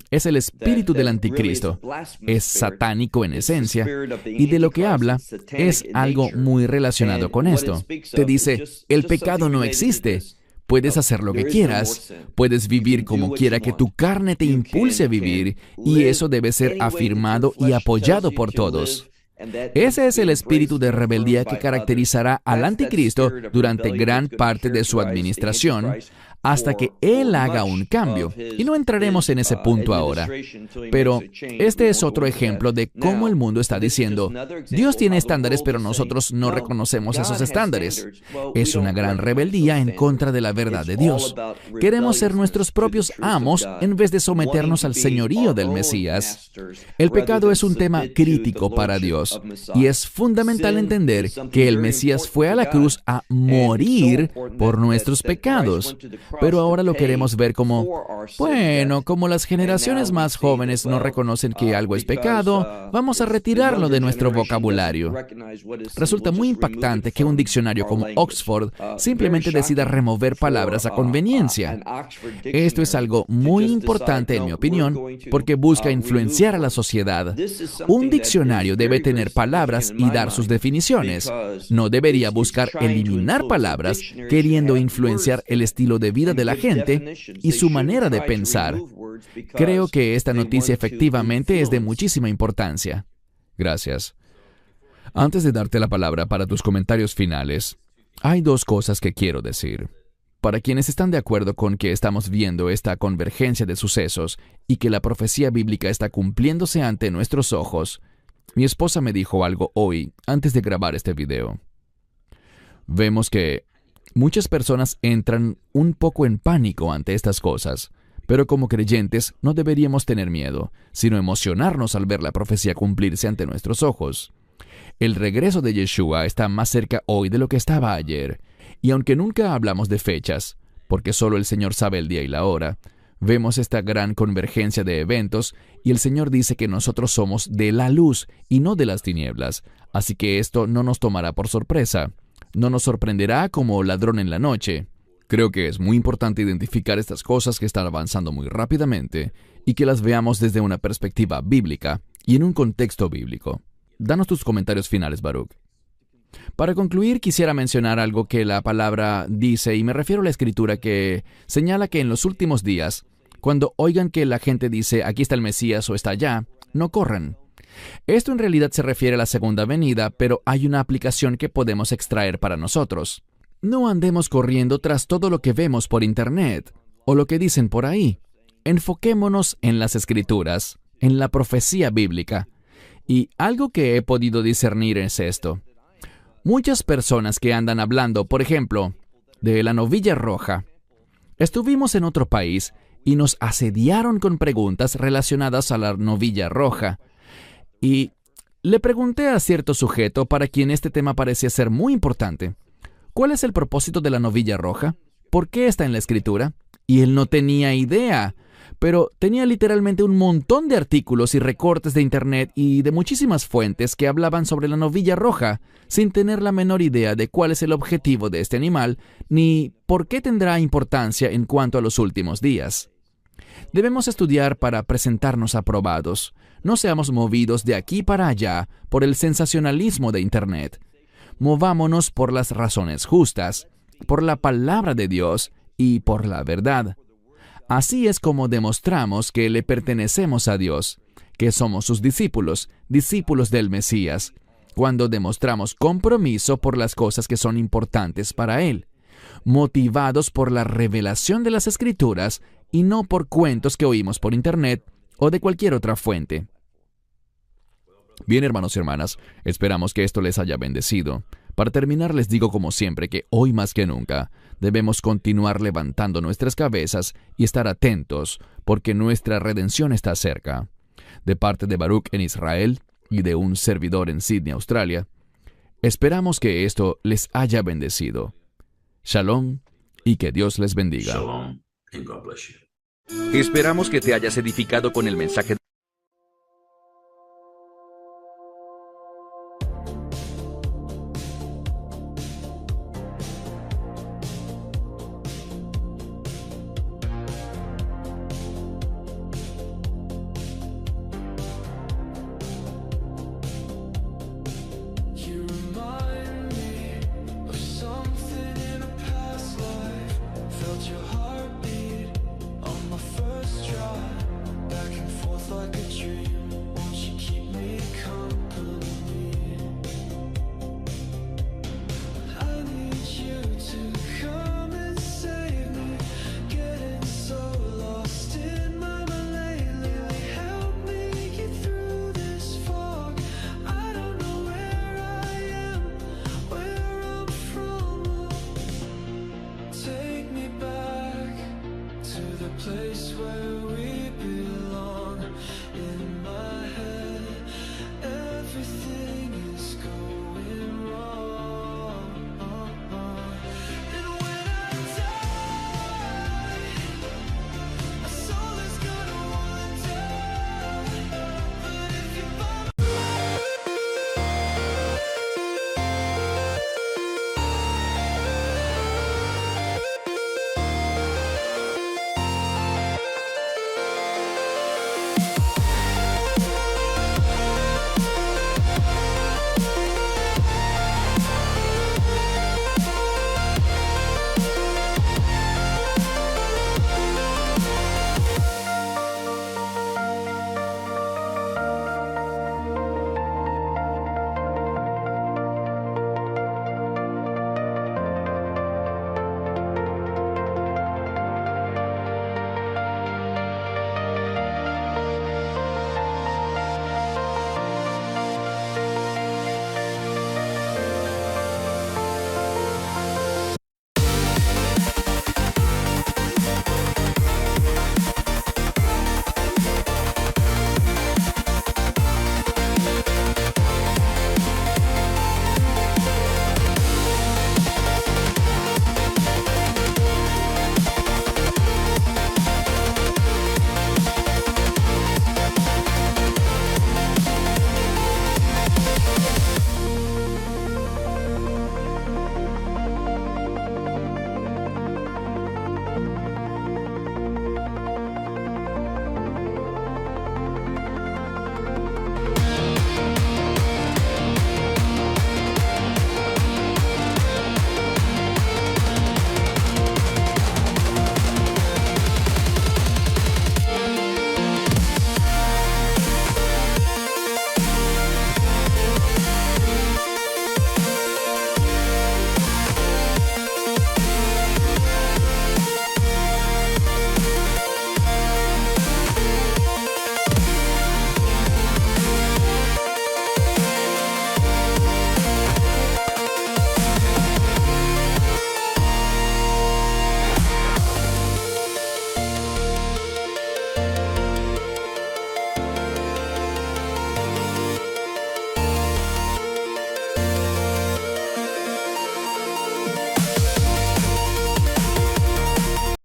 Es el espíritu del anticristo. Es satánico en esencia. Y de lo que habla es algo muy relacionado con esto. Te dice, el pecado no existe. Puedes hacer lo que quieras. Puedes vivir como quiera que tu carne te impulse a vivir. Y eso debe ser afirmado y apoyado por todos. Ese es el espíritu de rebeldía que caracterizará al anticristo durante gran parte de su administración, hasta que Él haga un cambio. Y no entraremos en ese punto ahora. Pero este es otro ejemplo de cómo el mundo está diciendo, Dios tiene estándares, pero nosotros no reconocemos esos estándares. Es una gran rebeldía en contra de la verdad de Dios. Queremos ser nuestros propios amos en vez de someternos al señorío del Mesías. El pecado es un tema crítico para Dios, y es fundamental entender que el Mesías fue a la cruz a morir por nuestros pecados. Pero ahora lo queremos ver como, bueno, como las generaciones más jóvenes no reconocen que algo es pecado, vamos a retirarlo de nuestro vocabulario. Resulta muy impactante que un diccionario como Oxford simplemente decida remover palabras a conveniencia. Esto es algo muy importante, en mi opinión, porque busca influenciar a la sociedad. Un diccionario debe tener palabras y dar sus definiciones. No debería buscar eliminar palabras queriendo influenciar el estilo de vida de la gente y su manera de pensar. Creo que esta noticia efectivamente es de muchísima importancia. Gracias. Antes de darte la palabra para tus comentarios finales, hay dos cosas que quiero decir. Para quienes están de acuerdo con que estamos viendo esta convergencia de sucesos y que la profecía bíblica está cumpliéndose ante nuestros ojos, mi esposa me dijo algo hoy antes de grabar este video. Vemos que muchas personas entran un poco en pánico ante estas cosas, pero como creyentes no deberíamos tener miedo, sino emocionarnos al ver la profecía cumplirse ante nuestros ojos. El regreso de Yeshua está más cerca hoy de lo que estaba ayer, y aunque nunca hablamos de fechas, porque solo el Señor sabe el día y la hora, vemos esta gran convergencia de eventos, y el Señor dice que nosotros somos de la luz y no de las tinieblas, así que esto no nos tomará por sorpresa. No nos sorprenderá como ladrón en la noche. Creo que es muy importante identificar estas cosas que están avanzando muy rápidamente y que las veamos desde una perspectiva bíblica y en un contexto bíblico. Danos tus comentarios finales, Baruch. Para concluir, quisiera mencionar algo que la palabra dice, y me refiero a la Escritura que señala que en los últimos días, cuando oigan que la gente dice, aquí está el Mesías o está allá, no corran. Esto en realidad se refiere a la segunda venida, pero hay una aplicación que podemos extraer para nosotros. No andemos corriendo tras todo lo que vemos por Internet o lo que dicen por ahí. Enfoquémonos en las Escrituras, en la profecía bíblica. Y algo que he podido discernir es esto. Muchas personas que andan hablando, por ejemplo, de la novilla roja. Estuvimos en otro país y nos asediaron con preguntas relacionadas a la novilla roja. Y le pregunté a cierto sujeto para quien este tema parecía ser muy importante, ¿cuál es el propósito de la novilla roja? ¿Por qué está en la Escritura? Y él no tenía idea, pero tenía literalmente un montón de artículos y recortes de Internet y de muchísimas fuentes que hablaban sobre la novilla roja, sin tener la menor idea de cuál es el objetivo de este animal, ni por qué tendrá importancia en cuanto a los últimos días. Debemos estudiar para presentarnos aprobados. No seamos movidos de aquí para allá por el sensacionalismo de Internet. Movámonos por las razones justas, por la palabra de Dios y por la verdad. Así es como demostramos que le pertenecemos a Dios, que somos sus discípulos, discípulos del Mesías, cuando demostramos compromiso por las cosas que son importantes para Él, motivados por la revelación de las Escrituras y no por cuentos que oímos por Internet o de cualquier otra fuente. Bien, hermanos y hermanas, esperamos que esto les haya bendecido. Para terminar, les digo como siempre que hoy más que nunca debemos continuar levantando nuestras cabezas y estar atentos, porque nuestra redención está cerca. De parte de Baruch en Israel y de un servidor en Sydney, Australia, esperamos que esto les haya bendecido. Shalom y que Dios les bendiga. Shalom and God bless you. Esperamos que te hayas edificado con el mensaje